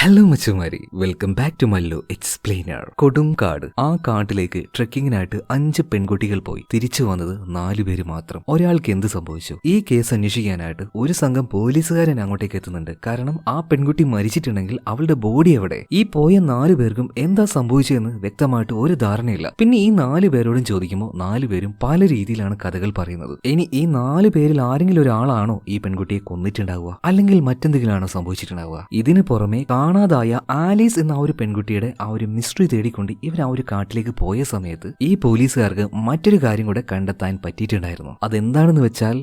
Hello മച്ചുമാരി, welcome back to Mallu explainer. കൊടുംകാട്. ആ കാട്ടിലേക്ക് ട്രെക്കിങ്ങിനായിട്ട് 5 പെൺകുട്ടികൾ പോയി. തിരിച്ചു വന്നത് 4 പേര് മാത്രം. ഒരാൾക്ക് എന്ത് സംഭവിച്ചു? ഈ കേസ് അന്വേഷിക്കാനായിട്ട് ഒരു സംഘം പോലീസുകാരൻ അങ്ങോട്ടേക്ക് എത്തുന്നുണ്ട്. കാരണം ആ പെൺകുട്ടി മരിച്ചിട്ടുണ്ടെങ്കിൽ അവളുടെ ബോഡി എവിടെ? ഈ പോയ 4 പേർക്കും എന്താ സംഭവിച്ചതെന്ന് വ്യക്തമായിട്ട് ഒരു ധാരണയില്ല. പിന്നെ ഈ 4 പേരോടും ചോദിക്കുമ്പോൾ 4 പേരും പല രീതിയിലാണ് കഥകൾ പറയുന്നത്. ഇനി ഈ 4 പേരിൽ ആരെങ്കിലും ഒരാളാണോ ഈ പെൺകുട്ടിയെ കൊന്നിട്ടുണ്ടാവുക, അല്ലെങ്കിൽ മറ്റെന്തെങ്കിലും ആണോ സംഭവിച്ചിട്ടുണ്ടാവുക? ഇതിന് പുറമെ കാണാതായ ആലീസ് എന്ന ഒരു പെൺകുട്ടിയുടെ ആ ഒരു മിസ്റ്ററി തേടിക്കൊണ്ട് ഇവർ ആ ഒരു കാട്ടിലേക്ക് പോയ സമയത്ത് ഈ പോലീസുകാർക്ക് മറ്റൊരു കാര്യം കൂടെ കണ്ടെത്താൻ പറ്റിയിട്ടുണ്ടായിരുന്നു. അതെന്താണെന്ന് വെച്ചാൽ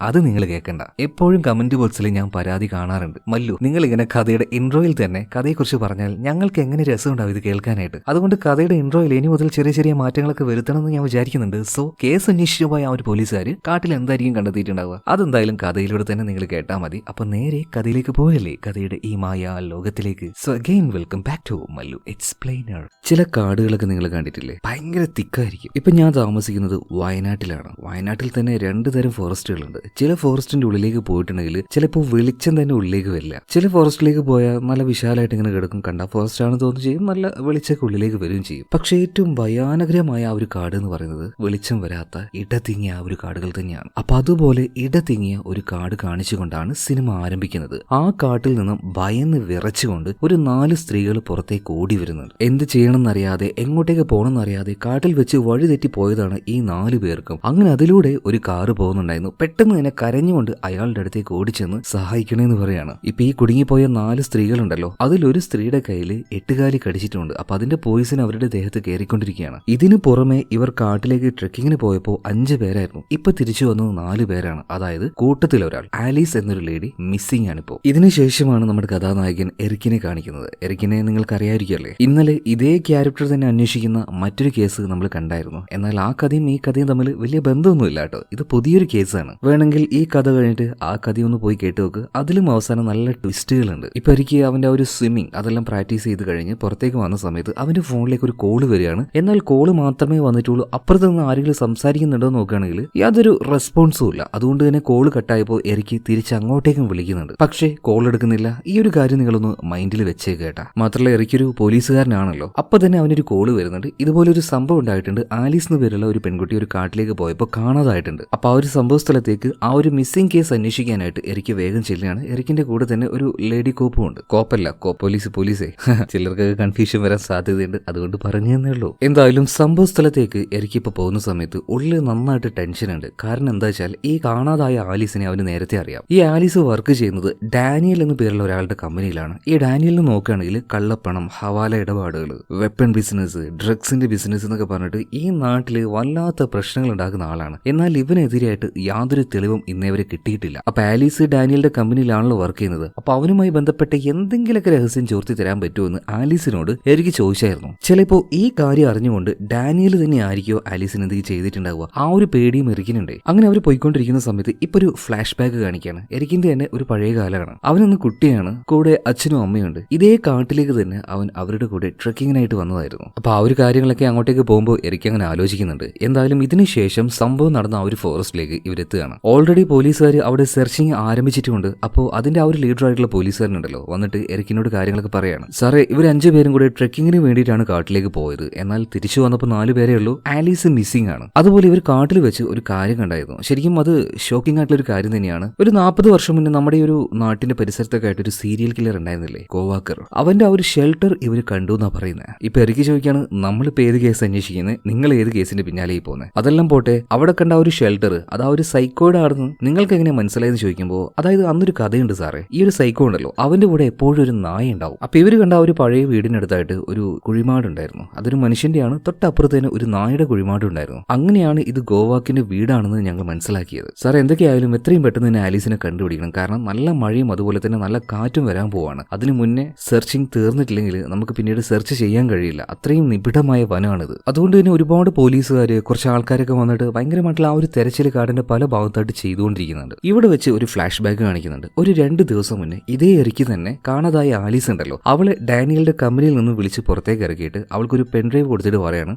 അത് നിങ്ങൾ കേൾക്കണ്ട. എപ്പോഴും കമന്റ് ബോക്സിൽ ഞാൻ പരാതി കാണാറുണ്ട്, മല്ലു നിങ്ങൾ ഇങ്ങനെ കഥയുടെ ഇൻട്രോയിൽ തന്നെ കഥയെക്കുറിച്ച് പറഞ്ഞാൽ ഞങ്ങൾക്ക് എങ്ങനെ രസമുണ്ടാവും ഇത് കേൾക്കാനായിട്ട്. അതുകൊണ്ട് കഥയുടെ ഇൻട്രോയിൽ ഇനി മുതൽ ചെറിയ ചെറിയ മാറ്റങ്ങളൊക്കെ വരുത്തണമെന്ന് ഞാൻ വിചാരിക്കുന്നുണ്ട്. സോ കേസ് അന്വേഷിച്ചു പോയ ആ ഒരു പോലീസുകാർ കാട്ടിൽ എന്തായിരിക്കും കണ്ടെത്തിയിട്ടുണ്ടാവുക, അതെന്തായാലും കഥയിലൂടെ തന്നെ നിങ്ങൾ കേട്ടാൽ മതി. അപ്പൊ നേരെ കഥയിലേക്ക് പോയല്ലേ, കഥയുടെ ഈ മായ ലോകത്തിലേക്ക്. So again welcome back to Mallu Explainer. ചില കാടുകളൊക്കെ നിങ്ങൾ കണ്ടിട്ടില്ലേ, ഭയങ്കര തിക്കായിരിക്കും. ഇപ്പൊ ഞാൻ താമസിക്കുന്നത് വയനാട്ടിലാണ്. വയനാട്ടിൽ തന്നെ 2 തരം ഫോറസ്റ്റുകളുണ്ട്. ചില ഫോറസ്റ്റിന്റെ ഉള്ളിലേക്ക് പോയിട്ടുണ്ടെങ്കിൽ ചിലപ്പോൾ വെളിച്ചം തന്നെ ഉള്ളിലേക്ക് വരില്ല. ചില ഫോറസ്റ്റിലേക്ക് പോയാൽ നല്ല വിശാലമായിട്ട് ഇങ്ങനെ കിടക്കും, കണ്ട ഫോറസ്റ്റ് ആണെന്ന് തോന്നുന്നു ചെയ്യും, നല്ല വെളിച്ചമൊക്കെ ഉള്ളിലേക്ക് വരികയും ചെയ്യും. പക്ഷെ ഏറ്റവും ഭയാനകരമായ ആ ഒരു കാട് എന്ന് പറയുന്നത് വെളിച്ചം വരാത്ത ഇടതിങ്ങിയ ആ ഒരു കാടുകൾ തന്നെയാണ്. അപ്പൊ അതുപോലെ ഇടതിങ്ങിയ ഒരു കാട് കാണിച്ചുകൊണ്ടാണ് സിനിമ ആരംഭിക്കുന്നത്. ആ കാട്ടിൽ നിന്നും ഭയന്ന് വിറച്ചുകൊണ്ട് ഒരു 4 സ്ത്രീകൾ പുറത്തേക്ക് ഓടി വരുന്നുണ്ട്. എന്ത് ചെയ്യണമെന്നറിയാതെ, എങ്ങോട്ടേക്ക് പോകണമെന്നറിയാതെ കാട്ടിൽ വെച്ച് വഴി തെറ്റി പോയതാണ് ഈ 4 പേർക്കും. അങ്ങനെ അതിലൂടെ ഒരു കാറ് പോകുന്നുണ്ടായിരുന്നു. പെട്ടെന്ന് തന്നെ കരഞ്ഞുകൊണ്ട് അയാളുടെ അടുത്തേക്ക് ഓടിച്ചെന്ന് സഹായിക്കണേന്ന് പറയാണ്. ഇപ്പൊ ഈ കുടുങ്ങിപ്പോയ 4 സ്ത്രീകളുണ്ടല്ലോ, അതിലൊരു സ്ത്രീയുടെ കയ്യിൽ 8 കാലി കടിച്ചിട്ടുണ്ട്. അപ്പൊ അതിന്റെ പോയിസൺ അവരുടെ ദേഹത്ത് കയറിക്കൊണ്ടിരിക്കുകയാണ്. ഇതിനു പുറമെ ഇവർ കാട്ടിലേക്ക് ട്രെക്കിങ്ങിന് പോയപ്പോൾ 5 പേരായിരുന്നു. ഇപ്പൊ തിരിച്ചു വന്നത് 4 പേരാണ്. അതായത് കൂട്ടത്തിലൊരാൾ ആലീസ് എന്നൊരു ലേഡി മിസ്സിംഗ് ആണിപ്പോ. ഇതിനുശേഷമാണ് നമ്മുടെ കഥാനായകൻ എറിക്കിനെ കാണിക്കുന്നത്. എറിക്കിനെ നിങ്ങൾക്ക് അറിയാതിരിക്കല്ലേ, ഇന്നലെ ഇതേ ക്യാരക്ടർ തന്നെ അന്വേഷിക്കുന്ന മറ്റൊരു കേസ് നമ്മൾ കണ്ടായിരുന്നു. എന്നാൽ ആ കഥയും ഈ കഥയും തമ്മിൽ വലിയ ബന്ധമൊന്നുമില്ല കേട്ടോ. ഇത് പുതിയൊരു കേസാണ്. വേണമെങ്കിൽ ഈ കഥ കഴിഞ്ഞിട്ട് ആ കഥയൊന്ന് പോയി കേട്ടു നോക്ക്. അതിലും അവസാനം നല്ല ട്വിസ്റ്റുകളുണ്ട്. ഇപ്പൊ എറിക്ക് അവന്റെ ഒരു സ്വിമ്മിങ് അതെല്ലാം പ്രാക്ടീസ് ചെയ്ത് കഴിഞ്ഞ് പുറത്തേക്ക് വന്ന സമയത്ത് അവന്റെ ഫോണിലേക്ക് ഒരു കോള് വരികയാണ്. എന്നാൽ കോള് മാത്രമേ വന്നിട്ടുള്ളൂ. അപ്പുറത്ത് നിന്ന് ആരെങ്കിലും സംസാരിക്കുന്നുണ്ടോ നോക്കുകയാണെങ്കിൽ യാതൊരു റെസ്പോൺസും ഇല്ല. അതുകൊണ്ട് തന്നെ കോള് കട്ടായപ്പോൾ എറിക്ക് തിരിച്ച് അങ്ങോട്ടേക്കും വിളിക്കുന്നുണ്ട്. പക്ഷേ കോൾ എടുക്കുന്നില്ല. ഈ ഒരു കാര്യം നിങ്ങളൊന്ന് മൈൻഡിൽ വെച്ചേക്കേട്ടാ. മാത്രമല്ല എറിക്കൊരു പോലീസുകാരനാണല്ലോ. അപ്പൊ തന്നെ അവനൊരു കോള് വരുന്നുണ്ട്. ഇതുപോലൊരു സംഭവം ഉണ്ടായിട്ടുണ്ട്. ആലീസ് എന്ന് പേരുള്ള ഒരു പെൺകുട്ടി ഒരു കാട്ടിലേക്ക് പോയപ്പോൾ കാണാതായിട്ടുണ്ട്. അപ്പൊ ആ ഒരു സംഭവ സ്ഥലത്തേക്ക് ആ ഒരു മിസ്സിംഗ് കേസ് അന്വേഷിക്കാനായിട്ട് എറിക്ക് വേഗം ചെല്ലുകയാണ്. എറിക്കിന്റെ കൂടെ തന്നെ ഒരു ലേഡി കോപ്പും ഉണ്ട്. കോപ്പല്ല, പോലീസേ ചിലർക്ക് കൺഫ്യൂഷൻ വരാൻ സാധ്യതയുണ്ട്, അതുകൊണ്ട് പറഞ്ഞു തന്നേ ഉള്ളൂ. എന്തായാലും സംഭവ സ്ഥലത്തേക്ക് എറിക്ക് ഇപ്പൊ പോകുന്ന സമയത്ത് ഉള്ളിൽ നന്നായിട്ട് ടെൻഷൻ ഉണ്ട്. കാരണം എന്താ വെച്ചാൽ ഈ കാണാതായ ആലീസിനെ അവന് നേരത്തെ അറിയാം. ഈ ആലീസ് വർക്ക് ചെയ്യുന്നത് ഡാനിയൽ എന്ന പേരുള്ള ഒരാളുടെ കമ്പനിയിലാണ്. ഈ ഡാനിയലിനെ നോക്കുകയാണെങ്കിൽ കള്ളപ്പണം, ഹവാല ഇടപാടുകൾ, വെപ്പൺ ബിസിനസ്, ഡ്രഗ്സിന്റെ ബിസിനസ് എന്നൊക്കെ പറഞ്ഞിട്ട് ഈ നാട്ടില് വല്ലാത്ത പ്രശ്നങ്ങൾ ഉണ്ടാക്കുന്ന ആളാണ്. എന്നാൽ ഇവനെതിരായിട്ട് യാതൊരു തെളിവും ഇന്നേവരെ കിട്ടിയിട്ടില്ല. അപ്പൊ ആലീസ് ഡാനിയലിന്റെ കമ്പനിയിലാണല്ലോ വർക്ക് ചെയ്യുന്നത്. അപ്പൊ അവനുമായി ബന്ധപ്പെട്ട എന്തെങ്കിലുമൊക്കെ രഹസ്യം ചോർത്തി തരാൻ പറ്റുമെന്ന് ആലീസിനോട് എനിക്ക് ചോദിച്ചായിരുന്നു. ചിലപ്പോ ഈ കാര്യം അറിഞ്ഞുകൊണ്ട് ഡാനിയൽ തന്നെ ആയിരിക്കോ ആലീസിന് എന്തെങ്കിലും ചെയ്തിട്ടുണ്ടാവുക, ആ ഒരു പേടിയും എറിക്കുന്നുണ്ട്. അങ്ങനെ അവർ പോയിക്കൊണ്ടിരിക്കുന്ന സമയത്ത് ഇപ്പൊ ഒരു ഫ്ലാഷ് ബാക്ക് കാണിക്കുകയാണ്. എറിക്കിന്റെ തന്നെ ഒരു പഴയ കാലമാണ്. അവനൊന്ന് കുട്ടിയാണ്, കൂടെ അച്ഛനും അമ്മയുണ്ട്. ഇതേ കാട്ടിലേക്ക് തന്നെ അവൻ അവരുടെ കൂടെ ട്രെക്കിങ്ങിനായിട്ട് വന്നതായിരുന്നു. അപ്പൊ ആ ഒരു കാര്യങ്ങളൊക്കെ അങ്ങോട്ടേക്ക് പോകുമ്പോൾ എറിക്ക് അങ്ങനെ ആലോചിക്കുന്നുണ്ട്. എന്തായാലും ഇതിനുശേഷം സംഭവം നടന്ന ആ ഒരു ഫോറസ്റ്റിലേക്ക് ഇവരെത്തുകയാണ്. ഓൾറെഡി പോലീസുകാർ അവിടെ സെർച്ചിങ് ആരംഭിച്ചിട്ടുണ്ട്. അപ്പോൾ അതിന്റെ ആ ഒരു ലീഡർ ആയിട്ടുള്ള പോലീസുകാരനുണ്ടല്ലോ വന്നിട്ട് എറിക്കിനോട് കാര്യങ്ങളൊക്കെ പറയാണ്. സാറേ, ഇവർ 5 പേരും കൂടെ ട്രെക്കിങ്ങിന് വേണ്ടിയിട്ടാണ് കാട്ടിലേക്ക് പോയത്. എന്നാൽ തിരിച്ചു വന്നപ്പോൾ 4 പേരേ ഉള്ളൂ. ആലീസ് മിസ്സിംഗ് ആണ്. അതുപോലെ ഇവർ കാട്ടിൽ വെച്ച് ഒരു കാര്യം കണ്ടായിരുന്നു. ശരിക്കും അത് ഷോക്കിംഗ് ആയിട്ടുള്ള ഒരു കാര്യം തന്നെയാണ്. ഒരു 40 വർഷം മുന്നേ നമ്മുടെ ഒരു നാട്ടിന്റെ പരിസരത്തൊക്കെ ആയിട്ട് ഒരു സീരിയൽ കില്ലർ ഉണ്ടായിരുന്നില്ലേ, കോവാക്കർ. അവന്റെ ആ ഒരു ഷെൽട്ടർ ഇവർ കണ്ടു എന്നാ പറയുന്നത്. ഇപ്പൊ എറിക്ക് ചോദിക്കാണ്, നമ്മളിപ്പോ ഏത് കേസ് അന്വേഷിക്കുന്നത്, നിങ്ങൾ ഏത് കേസിന്റെ പിന്നാലെ പോകുന്നത്? അതെല്ലാം പോട്ടെ, അവിടെ കണ്ട ആ ഒരു ഷെൽട്ടർ അത് ആ ഒരു സൈക്കോയുടെ ആണെന്ന് നിങ്ങൾക്ക് എങ്ങനെ മനസ്സിലായെന്ന് ചോദിക്കുമ്പോൾ, അതായത് അന്നൊരു കഥയുണ്ട് സാറേ. ഈ ഒരു സൈക്കോ ഉണ്ടല്ലോ, അവന്റെ കൂടെ എപ്പോഴും ഒരു നായ ഉണ്ടാവും. അപ്പൊ ഇവര് കണ്ട ആ ഒരു പഴയ വീടിനടുത്തായിട്ട് ഒരു കുഴിമാടുണ്ടായിരുന്നു. അതൊരു മനുഷ്യന്റെയാണ്. തൊട്ടപ്പുറത്ത് തന്നെ ഒരു നായുടെ കുഴിമാടുണ്ടായിരുന്നു. അങ്ങനെയാണ് ഇത് ഗോവാക്കിന്റെ വീടാണെന്ന് ഞങ്ങൾ മനസ്സിലാക്കിയത്. സാർ, എന്തൊക്കെയായാലും എത്രയും പെട്ടെന്ന് തന്നെ ആലീസിനെ കണ്ടുപിടിക്കണം. കാരണം നല്ല മഴയും അതുപോലെ തന്നെ നല്ല കാറ്റും വരാൻ പോവാണ്. അതിനു മുന്നേ സെർച്ചിങ് തീർന്നിട്ടില്ലെങ്കിൽ നമുക്ക് പിന്നീട് സെർച്ച് ചെയ്യാൻ കഴിയില്ല. അത്രയും നിബിഡമായ വനമാണിത്. അതുകൊണ്ട് തന്നെ ഒരുപാട് പോലീസുകാർ, കുറച്ച് ആൾക്കാരൊക്കെ വന്നിട്ട് ഭയങ്കരമായിട്ടുള്ള ആ ഒരു തെരച്ചിൽ കാടിന്റെ പല ഭാഗത്തായിട്ട് ചെയ്തുകൊണ്ടിരിക്കുന്നുണ്ട്. ഇവിടെ വെച്ച് ഒരു ഫ്ലാഷ് ബാക്ക് കാണിക്കുന്നുണ്ട്. ഒരു 2 ദിവസം മുന്നേ ഇതേ എറിക്ക് തന്നെ കാണാതായ ആലീസ് ഉണ്ടല്ലോ, അവളെ ഡാനിയലിന്റെ കമ്പനിയിൽ നിന്ന് വിളിച്ച് പുറത്തേക്ക് ഇറക്കിയിട്ട് അവൾക്കൊരു പെൻഡ്രൈവ് കൊടുത്തിട്ട് പറയാണ്,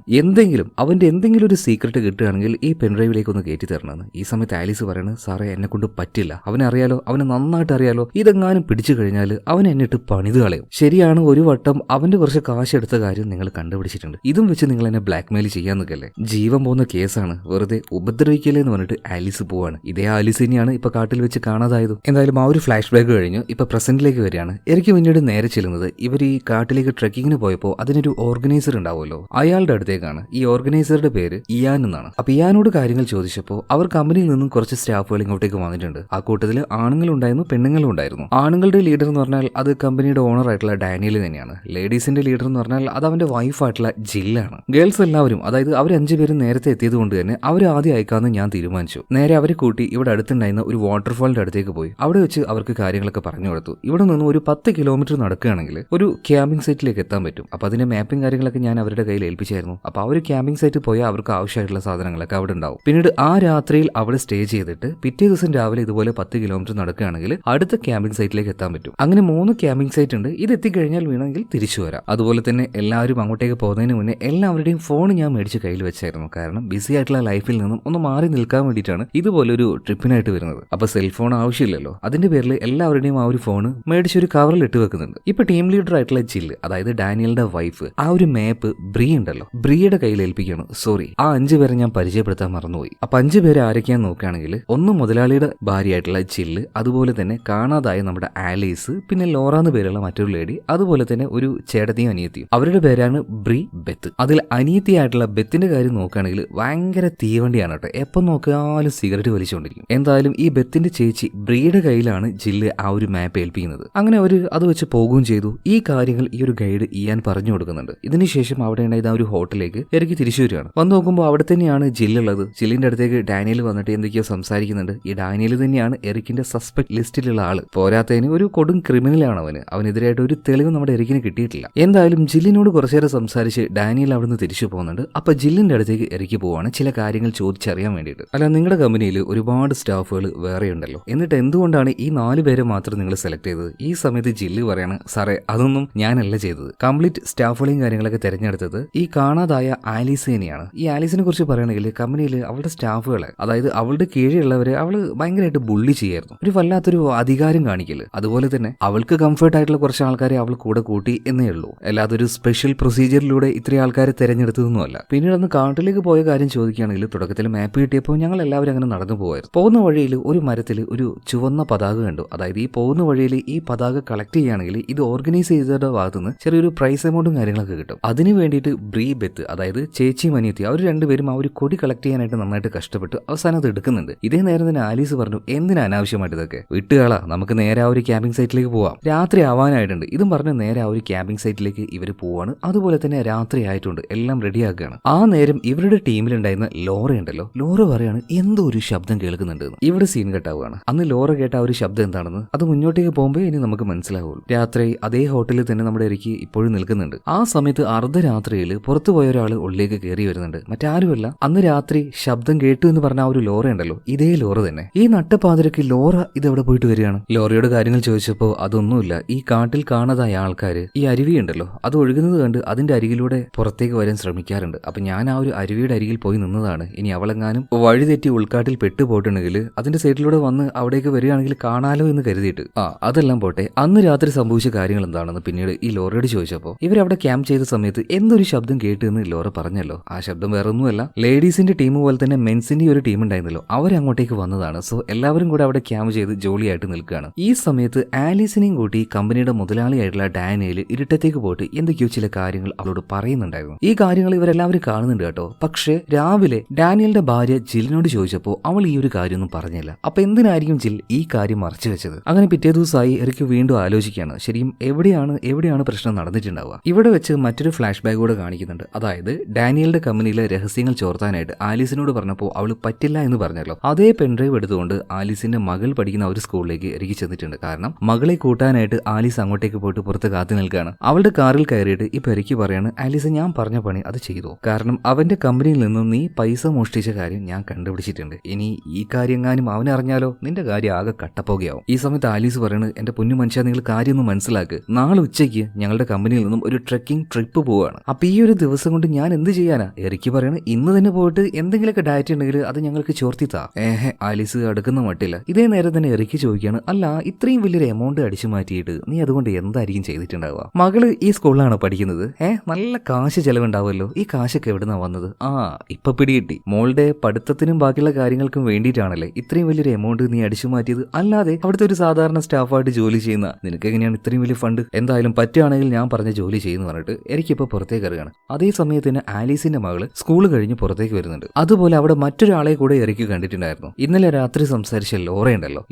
അവന്റെ എന്തെങ്കിലും ഒരു സീക്രട്ട് കിട്ടുകയാണെങ്കിൽ ഈ പെൻഡ്രൈവിലേക്ക് ഒന്ന് കയറ്റി തരണമെന്ന്. ഈ സമയത്ത് ആലീസ് പറയാണ്, സാറേ എന്നെ കൊണ്ട് പറ്റില്ല. അവനറിയാലോ, അവനെ നന്നായിട്ട് അറിയാലോ, ഇതെങ്ങാനും പിടിച്ചു കഴിഞ്ഞാൽ അവൻ എന്നിട്ട് പണിത് കളയും. ശരിയാണ്, ഒരു വട്ടം അവന്റെ കുറച്ച് കാശ് എടുത്ത കാര്യം നിങ്ങൾ കണ്ടുപിടിച്ചിട്ടുണ്ട്. ഇതും വെച്ച് നിങ്ങൾ എന്നെ ബ്ലാക്ക്മെയിൽ ചെയ്യാൻ നിൽക്കല്ലേ? ജീവൻ പോകുന്ന കേസാണ്, വെറുതെ ഉപദ്രവിക്കല്ലേ എന്ന് പറഞ്ഞിട്ട് ആലീസ് പോവാണ്. ഇതേ ആലീസ് തന്നെയാണ് ഇപ്പൊ കാട്ടിൽ വെച്ച് കാണാതായതും. എന്തായാലും ആ ഒരു ഫ്ലാഷ് ബാക്ക് കഴിഞ്ഞ് ഇപ്പൊ പ്രസന്റിലേക്ക് വരികയാണ്. എനിക്ക് പിന്നീട് നേരെ ചെല്ലുന്നത് ഇവർ ഈ കാട്ടിലേക്ക് ട്രെക്കിങ്ങിന് പോയപ്പോൾ അതിനൊരു ഓർഗനൈസർ ഉണ്ടാവുമല്ലോ, അയാളുടെ അടുത്തേക്കാണ്. ഈ ഓർഗനൈസറുടെ പേര് ഇയാൻ എന്നാണ്. അപ്പൊ ഇയാനോട് കാര്യങ്ങൾ ചോദിച്ചപ്പോൾ അവർ കമ്പനിയിൽ നിന്നും കുറച്ച് സ്റ്റാഫുകൾ ഇങ്ങോട്ടേക്ക് വന്നിട്ടുണ്ട്. ആ കൂട്ടത്തിൽ ആണുങ്ങളുണ്ടായിരുന്നു, പെണ്ണുങ്ങളും ഉണ്ടായിരുന്നു. ആണുങ്ങളുടെ ലീഡർ എന്ന് പറഞ്ഞാൽ അത് കമ്പനിയുടെ ഓണർ ആയിട്ടുള്ള ഡാനിയൽ തന്നെയാണ്. ലേഡീസിന്റെ ലീഡർ എന്ന് പറഞ്ഞാൽ അത് അവന്റെ വൈഫായിട്ടുള്ള ജില്ലാണ്. ഗേൾസ് എല്ലാവരും, അതായത് അവർ 5 പേരും നേരത്തെ എത്തിയത് കൊണ്ട് തന്നെ അവർ ആദ്യം അയക്കാമെന്ന് ഞാൻ തീരുമാനിച്ചു. നേരെ അവരെ കൂട്ടി ഇവിടെ അടുത്തുണ്ടായിരുന്ന ഒരു വാട്ടർഫാളിന്റെ അടുത്തേക്ക് പോയി. അവിടെ വെച്ച് അവർക്ക് കാര്യങ്ങളൊക്കെ പറഞ്ഞു കൊടുത്തു. ഇവിടെ നിന്ന് ഒരു 10 കിലോമീറ്റർ നടക്കുകയാണെങ്കിൽ ഒരു ക്യാമ്പിംഗ് സൈറ്റിലേക്ക് എത്താൻ പറ്റും. അപ്പൊ അതിന്റെ മാപ്പിംഗ് കാര്യങ്ങളൊക്കെ ഞാൻ അവരുടെ കയ്യിൽ ഏൽപ്പിച്ചായിരുന്നു. അപ്പൊ ആ ഒരു ക്യാമ്പിംഗ് സൈറ്റിൽ പോയാൽ അവർക്ക് ആവശ്യമായിട്ടുള്ള സാധനങ്ങളൊക്കെ അവിടെ ഉണ്ടാവും. പിന്നീട് ആ രാത്രിയിൽ അവിടെ സ്റ്റേ ചെയ്തിട്ട് പിറ്റേ ദിവസം രാവിലെ ഇതുപോലെ 10 കിലോമീറ്റർ നടക്കുകയാണെങ്കിൽ അടുത്ത ക്യാമ്പിംഗ് സൈറ്റിലേക്ക് എത്താൻ പറ്റും. അങ്ങനെ 3 ക്യാമ്പിംഗ് സൈറ്റ് ഉണ്ട്. ഇത് എത്തിക്കഴിഞ്ഞാൽ വേണമെങ്കിൽ തിരിച്ചു വരാം. അതുപോലെ തന്നെ എല്ലാവരും അങ്ങോട്ടേക്ക് പോകുന്നതിന് മുന്നേ എല്ലാവരുടെയും ഫോൺ ഞാൻ മേടിച്ച് കയ്യിൽ വെച്ചായിരുന്നു. കാരണം ബിസി ആയിട്ടുള്ള ലൈഫിൽ നിന്നും ഒന്ന് മാറി നിൽക്കാൻ വേണ്ടിയിട്ടാണ് ഇതുപോലൊരു ട്രിപ്പിനായിട്ട് വരുന്നത്. അപ്പൊ സെൽഫോൺ ആവശ്യമില്ലല്ലോ, അതിന്റെ പേരിൽ എല്ലാവരുടെയും ആ ഒരു ഫോൺ മേടിച്ചൊരു കവറിൽ ഇട്ട് വെക്കുന്നുണ്ട്. ഇപ്പൊ ടീം ലീഡർ ആയിട്ടുള്ള ജില്ല്, അതായത് ഡാനിയലിന്റെ വൈഫ്, ആ ഒരു മാപ്പ് ബ്രീ ഉണ്ടല്ലോ, ബ്രീയുടെ കയ്യിൽ ഏൽപ്പിക്കുകയാണ്. സോറി, ആ 5 പേരെ ഞാൻ പരിചയപ്പെടുത്താൻ മറന്നുപോയി. അപ്പൊ 5 പേരെ ആരൊക്കെയാന്ന് നോക്കുകയാണെങ്കിൽ ഒന്ന് മുതലാളിയുടെ ഭാര്യയായിട്ടുള്ള ജില്ല്, അതുപോലെ തന്നെ കാണാതായ നമ്മുടെ ആലീസ്, പിന്നെ ലോറ എന്ന് പേരുള്ള മറ്റൊരു ലേഡി, അതുപോലെ തന്നെ ഒരു ചേട്ടത്തിയും അനിയത്തിയും. അവരുടെ പേരാണ് ബ്രീ, ബെത്ത്. അതിൽ അനിയത്തിയായിട്ടുള്ള ബെത്തിന്റെ കാര്യം നോക്കുകയാണെങ്കിൽ ഭയങ്കര തീവണ്ടിയാണ് കേട്ടോ. എപ്പം നോക്കിയാലും സിഗരറ്റ് വലിച്ചുകൊണ്ടിരിക്കും. എന്തായാലും ഈ ബെത്തിന്റെ ചേച്ചി ബ്രീയുടെ കയ്യിലാണ് ജില്ല് ആ ഒരു മാപ്പ് ഏൽപ്പിക്കുന്നത്. അങ്ങനെ അവർ അത് വെച്ച് പോകുകയും ചെയ്തു. ഈ കാര്യങ്ങൾ ഈ ഒരു ഗൈഡ് ഇയാൻ പറഞ്ഞു കൊടുക്കുന്നുണ്ട്. ഇതിനുശേഷം അവിടെ ഉണ്ടായത് ആ ഒരു ഹോട്ടലിലേക്ക് ഇറക്കി തിരിച്ചു വരികയാണ്. വന്ന് നോക്കുമ്പോൾ അവിടെ തന്നെയാണ് ജില്ലുള്ളത്. ജില്ലിന്റെ അടുത്തേക്ക് ഡാനിയൽ വന്നിട്ട് എന്തൊക്കെയോ സംസാരിക്കുന്നുണ്ട്. ഈ ഡാനിയൽ തന്നെയാണ് എറിക്കിന്റെ സസ്പെക്ട് ലിസ്റ്റിലുള്ള ആള്. പോരാത്തതിന് ഒരു കൊടും ക്രിമിനലാണ് അവനെതിരായിട്ട് ഒരു തെളിവ് നമ്മുടെ എറിക്കിന് കിട്ടിയിട്ടില്ല. എന്തായാലും ജില്ലിനോട് കുറച്ചേരം സംസാരിച്ച് ഡാനിയൽ അവിടുന്ന് തിരിച്ചു പോകുന്നുണ്ട്. അപ്പൊ ജില്ലിന്റെ അടുത്തേക്ക് ഇറക്കി പോവാണ് ചില കാര്യങ്ങൾ ചോദിച്ചറിയാൻ വേണ്ടിയിട്ട്. അല്ല, നിങ്ങളുടെ കമ്പനിയിൽ ഒരുപാട് സ്റ്റാഫുകൾ വേറെ ഉണ്ടല്ലോ, എന്നിട്ട് എന്തുകൊണ്ടാണ് ഈ 4 പേരെ മാത്രം നിങ്ങൾ സെലക്ട് ചെയ്തത്? ഈ സമയത്ത് ജില്ല് പറയാണ്, സാറേ അതൊന്നും ഞാനല്ല ചെയ്തത്. കംപ്ലീറ്റ് സ്റ്റാഫുകളെയും കാര്യങ്ങളൊക്കെ തിരഞ്ഞെടുത്തത് ഈ കാണാതായ ആലീസ് തന്നെയാണ്. ഈ ആലീസിനെ കുറിച്ച് പറയുകയാണെങ്കിൽ കമ്പനിയിൽ അവളുടെ സ്റ്റാഫുകളെ, അതായത് അവളുടെ കീഴിലുള്ളവരെ അവള് ഭയങ്കരമായിട്ട് ബുള്ളി ചെയ്യായിരുന്നു. ഒരു വല്ലാത്തൊരു അധികാരം കാണിക്കല്. അതുപോലെ തന്നെ അവൾക്ക് കംഫർട്ട് ആയിട്ടുള്ള കുറച്ച് ആൾക്കാരെ അവൾ കൂടെ കൂട്ടി എന്നേ ഉള്ളൂ. അല്ലാതെ ഒരു സ്പെഷ്യൽ പ്രൊസീജിയറിലൂടെ ഇത്രയും ആൾക്കാരെ തിരഞ്ഞെടുത്തതൊന്നുമല്ല. പിന്നീട് അന്ന് കാട്ടിലേക്ക് പോയ കാര്യം ചോദിക്കുകയാണെങ്കിൽ തുടക്കത്തിൽ മാപ്പ് കിട്ടിയപ്പോൾ ഞങ്ങൾ എല്ലാവരും അങ്ങനെ നടന്നു പോകായിരുന്നു. പോകുന്ന വഴിയിൽ ഒരു മരത്തിൽ ഒരു ചുവന്ന പതാക കണ്ടു. അതായത് ഈ പോകുന്ന വഴിയിൽ ഈ പതാക കളക്ട് ചെയ്യുകയാണെങ്കിൽ ഇത് ഓർഗനൈസ് ചെയ്തവരുടെ ഭാഗത്തുനിന്ന് ചെറിയൊരു പ്രൈസ് എമൗണ്ടും കാര്യങ്ങളൊക്കെ കിട്ടും. അതിന് വേണ്ടിയിട്ട് ബ്രീ, ബെത്ത്, അതായത് ചേച്ചിയും അനിയത്തി, അവർ രണ്ടുപേരും ആ ഒരു കൊടി കളക്ട് ചെയ്യാനായിട്ട് നന്നായിട്ട് കഷ്ടപ്പെട്ട് അവസാനം അത് എടുക്കുന്നുണ്ട്. ഇതേ നേരം തന്നെ ആലീസ് പറഞ്ഞു, എന്തിനാ അനാവശ്യമായിട്ട് ഇതൊക്കെ വിട്ടുകളാ, നമുക്ക് നേരെ ആ ഒരു ക്യാമ്പിംഗ് സൈറ്റിലേക്ക് പോവാം, രാത്രി ആവാനായിട്ടുണ്ട്. ഇതും പറഞ്ഞ് നേരെ ആ ഒരു ക്യാമ്പിംഗ് സൈറ്റിലേക്ക് ഇവർ പോവാണ്. അതുപോലെ തന്നെ രാത്രി ആയിട്ടുണ്ട്, എല്ലാം റെഡിയാക്കുകയാണ്. ആ നേരം ഇവരുടെ ടീമിലുണ്ടായിരുന്ന ലോറ ഉണ്ടല്ലോ, ലോറ പറയാണ് എന്തോ ഒരു ശബ്ദം കേൾക്കുന്നുണ്ട്. ഇവിടെ സീൻ കെട്ടാവുകയാണ്. അന്ന് ലോറ കേട്ട ആ ഒരു ശബ്ദം എന്താണെന്ന് അത് മുന്നോട്ടേക്ക് പോകുമ്പോൾ ഇനി നമുക്ക് മനസ്സിലാവുള്ളൂ. രാത്രി അതേ ഹോട്ടലിൽ തന്നെ നമ്മുടെ ഇടയ്ക്ക് ഇപ്പോഴും നിൽക്കുന്നുണ്ട്. ആ സമയത്ത് അർദ്ധരാത്രിയിൽ പുറത്തു പോയ ഒരാൾ ഉള്ളിലേക്ക് കയറി വരുന്നുണ്ട്. മറ്റാരുമല്ല, അന്ന് രാത്രി ശബ്ദം കേട്ടു എന്ന് പറഞ്ഞ ആ ഒരു ലോറ ഉണ്ടല്ലോ, ഇതേ ലോറ തന്നെ. ഈ നട്ടപ്പാതിരക്ക് ലോറ ഇതെവിടെ പോയിട്ട് വരികയാണ്. ലോറയോട് കാര്യങ്ങൾ ചോദിച്ചപ്പോൾ അതൊന്നുമില്ല, ഈ കാട്ടിൽ കാണാതായ ആൾക്കാർ ഈ അരുവി ഉണ്ടല്ലോ അത് ഒഴുകുന്നത് കണ്ട് അതിന്റെ അരികിലൂടെ പുറത്തേക്ക് വരാൻ ശ്രമിക്കാറുണ്ട്. അപ്പൊ ഞാൻ ആ ഒരു അരുവിയുടെ അരികിൽ പോയി നിന്നതാണ്. ഇനി അവളെങ്ങാനും വഴിതെറ്റി ഉൾക്കാട്ടിൽ പെട്ടുപോയിട്ടുണ്ടെങ്കിൽ അതിന്റെ സൈഡിലൂടെ വന്ന് അവിടേക്ക് വരികയാണെങ്കിൽ കാണാലോ എന്ന് കരുതിയിട്ട്. അതെല്ലാം പോട്ടെ, അന്ന് രാത്രി സംഭവിച്ച കാര്യങ്ങൾ എന്താണെന്ന് പിന്നീട് ഈ ലോറയോട് ചോദിച്ചപ്പോൾ ഇവരവിടെ ക്യാമ്പ് ചെയ്ത സമയത്ത് എന്തൊരു ശബ്ദം കേട്ടു എന്ന് ലോറ പറഞ്ഞല്ലോ. ആ ശബ്ദം വേറെ ഒന്നുമല്ല, ലേഡീസിന്റെ ടീം പോലെ തന്നെ മെൻസിന്റെ ഒരു ടീം ഉണ്ടായിരുന്നല്ലോ, അവരങ്ങോട്ടേക്ക് വന്നതാണ്. സോ എല്ലാവരും കൂടെ അവിടെ ക്യാമ്പ് ചെയ്ത് ജോളിയായിട്ട് നിൽക്കുകയാണ്. ഈ സമയത്ത് ആലീസിനെയും കൂട്ടി കമ്പനിയുടെ മുതലാളിയായിട്ടുള്ള ഡാനിയൽ ഇരുട്ടത്തേക്ക് പോയിട്ട് എന്തൊക്കെയോ ചില കാര്യങ്ങൾ അവളോട് പറയുന്നുണ്ടായിരുന്നു. ഈ കാര്യങ്ങൾ ഇവരെല്ലാവരും കാണുന്നുണ്ട് കേട്ടോ. പക്ഷേ രാവിലെ ഡാനിയലിന്റെ ഭാര്യ ജില്ലിനോട് ചോദിച്ചപ്പോൾ അവൾ ഈ ഒരു കാര്യമൊന്നും പറഞ്ഞില്ല. അപ്പൊ എന്തിനായിരിക്കും ജിൽ ഈ കാര്യം മറച്ചു വെച്ചത്? അങ്ങനെ പിറ്റേ ദിവസമായി എനിക്ക് വീണ്ടും ആലോചിക്കുകയാണ്, ശരിയും എവിടെയാണ് പ്രശ്നം നടന്നിട്ടുണ്ടാവുക. ഇവിടെ വെച്ച് മറ്റൊരു ഫ്ലാഷ് ബാക്ക് കൂടെ കാണിക്കുന്നുണ്ട്. അതായത് ഡാനിയലിന്റെ കമ്പനിയിലെ രഹസ്യങ്ങൾ ചോർത്താനായിട്ട് ആലീസിനോട് പറഞ്ഞപ്പോൾ അവള് പറ്റില്ല എന്ന് പറഞ്ഞല്ലോ, അതേ പെൻഡ്രൈവ് എടുത്തുകൊണ്ട് ആലീസിന്റെ മകൾ പഠിക്കുന്ന ഒരു സ്കൂളിലേക്ക് ഇറക്കി ചെന്നിട്ടുണ്ട്. കാരണം മകളെ കൂട്ടാനായിട്ട് ആലീസ് അങ്ങോട്ടേക്ക് പോയിട്ട് പുറത്ത് കാത്തു നിൽക്കുകയാണ്. അവളുടെ കാറിൽ കയറിയിട്ട് ഇപ്പൊ ഇറക്കി പറയാണ്, ആലീസ് ഞാൻ പറഞ്ഞ പണി അത് ചെയ്തു, കാരണം അവന്റെ കമ്പനിയിൽ നിന്നും നീ പൈസ മോഷ്ടിച്ച കാര്യം ഞാൻ കണ്ടുപിടിച്ചിട്ടുണ്ട്. ഇനി ഈ കാര്യങ്ങാനും അവനറിഞ്ഞാലോ നിന്റെ കാര്യം ആകെ കട്ടപ്പോകയാവും. ഈ സമയത്ത് ആലീസ് പറയുന്നത്, എന്റെ പൊന്നു മനുഷ്യ നിങ്ങൾ കാര്യം ഒന്ന് മനസ്സിലാക്ക്, നാളെ ഉച്ചയ്ക്ക് ഞങ്ങളുടെ കമ്പനിയിൽ നിന്നും ഒരു ട്രെക്കിംഗ് ട്രിപ്പ് പോവാണ്. അപ്പൊ ഈ ഒരു ദിവസം കൊണ്ട് ഞാൻ എന്ത് ചെയ്യാനാ? ഇറക്കി പറയണ ഇന്ന് തന്നെ പോയിട്ട് എന്തെങ്കിലുമൊക്കെ ഡയറ്റ് ഉണ്ടെങ്കിൽ അത് ഞങ്ങൾക്ക് ചോർത്തിത്താ. ആലീസ് അടുക്കുന്ന മട്ടില്ല. ഇതേ നേരം തന്നെ ഇറക്കി ചോദിക്കുകയാണ്, അല്ല ഇത്രയും വലിയൊരു എമൗണ്ട് അടിച്ചു മാറ്റിയിട്ട് പോയിട്ട് നീ അതുകൊണ്ട് എന്തായിരിക്കും ചെയ്തിട്ടുണ്ടാവുക? മകള് ഈ സ്കൂളിലാണ് പഠിക്കുന്നത്. നല്ല കാശ് ചെലവുണ്ടാവുമല്ലോ. ഈ കാശൊക്കെ എവിടുന്നാ വന്നത്? ഇപ്പൊ പിടികിട്ടി. മോളുടെ പഠിത്തത്തിനും ബാക്കിയുള്ള കാര്യങ്ങൾക്കും വേണ്ടിയിട്ടാണല്ലേ ഇത്രയും വലിയൊരു എമൗണ്ട് നീ അടിച്ചു മാറ്റിയത്. അല്ലാതെ അവിടുത്തെ ഒരു സാധാരണ സ്റ്റാഫായിട്ട് ജോലി ചെയ്യുന്ന നിനക്ക് എങ്ങനെയാണ് ഇത്രയും വലിയ ഫണ്ട്? എന്തായാലും പറ്റുകയാണെങ്കിൽ ഞാൻ പറഞ്ഞ ജോലി ചെയ്യുന്നു പറഞ്ഞിട്ട് എനിക്കിപ്പോ പുറത്തേക്ക് ഇറങ്ങുകയാണ്. അതേ സമയത്ത് തന്നെ ആലീസിന്റെ മകള് സ്കൂൾ കഴിഞ്ഞ് പുറത്തേക്ക് വരുന്നുണ്ട്. അതുപോലെ അവിടെ മറ്റൊരാളെ കൂടെ ഇറക്കി കണ്ടിട്ടുണ്ടായിരുന്നു. ഇന്നലെ രാത്രി സംസാരിച്ച ലോറ ഉണ്ടല്ലോ,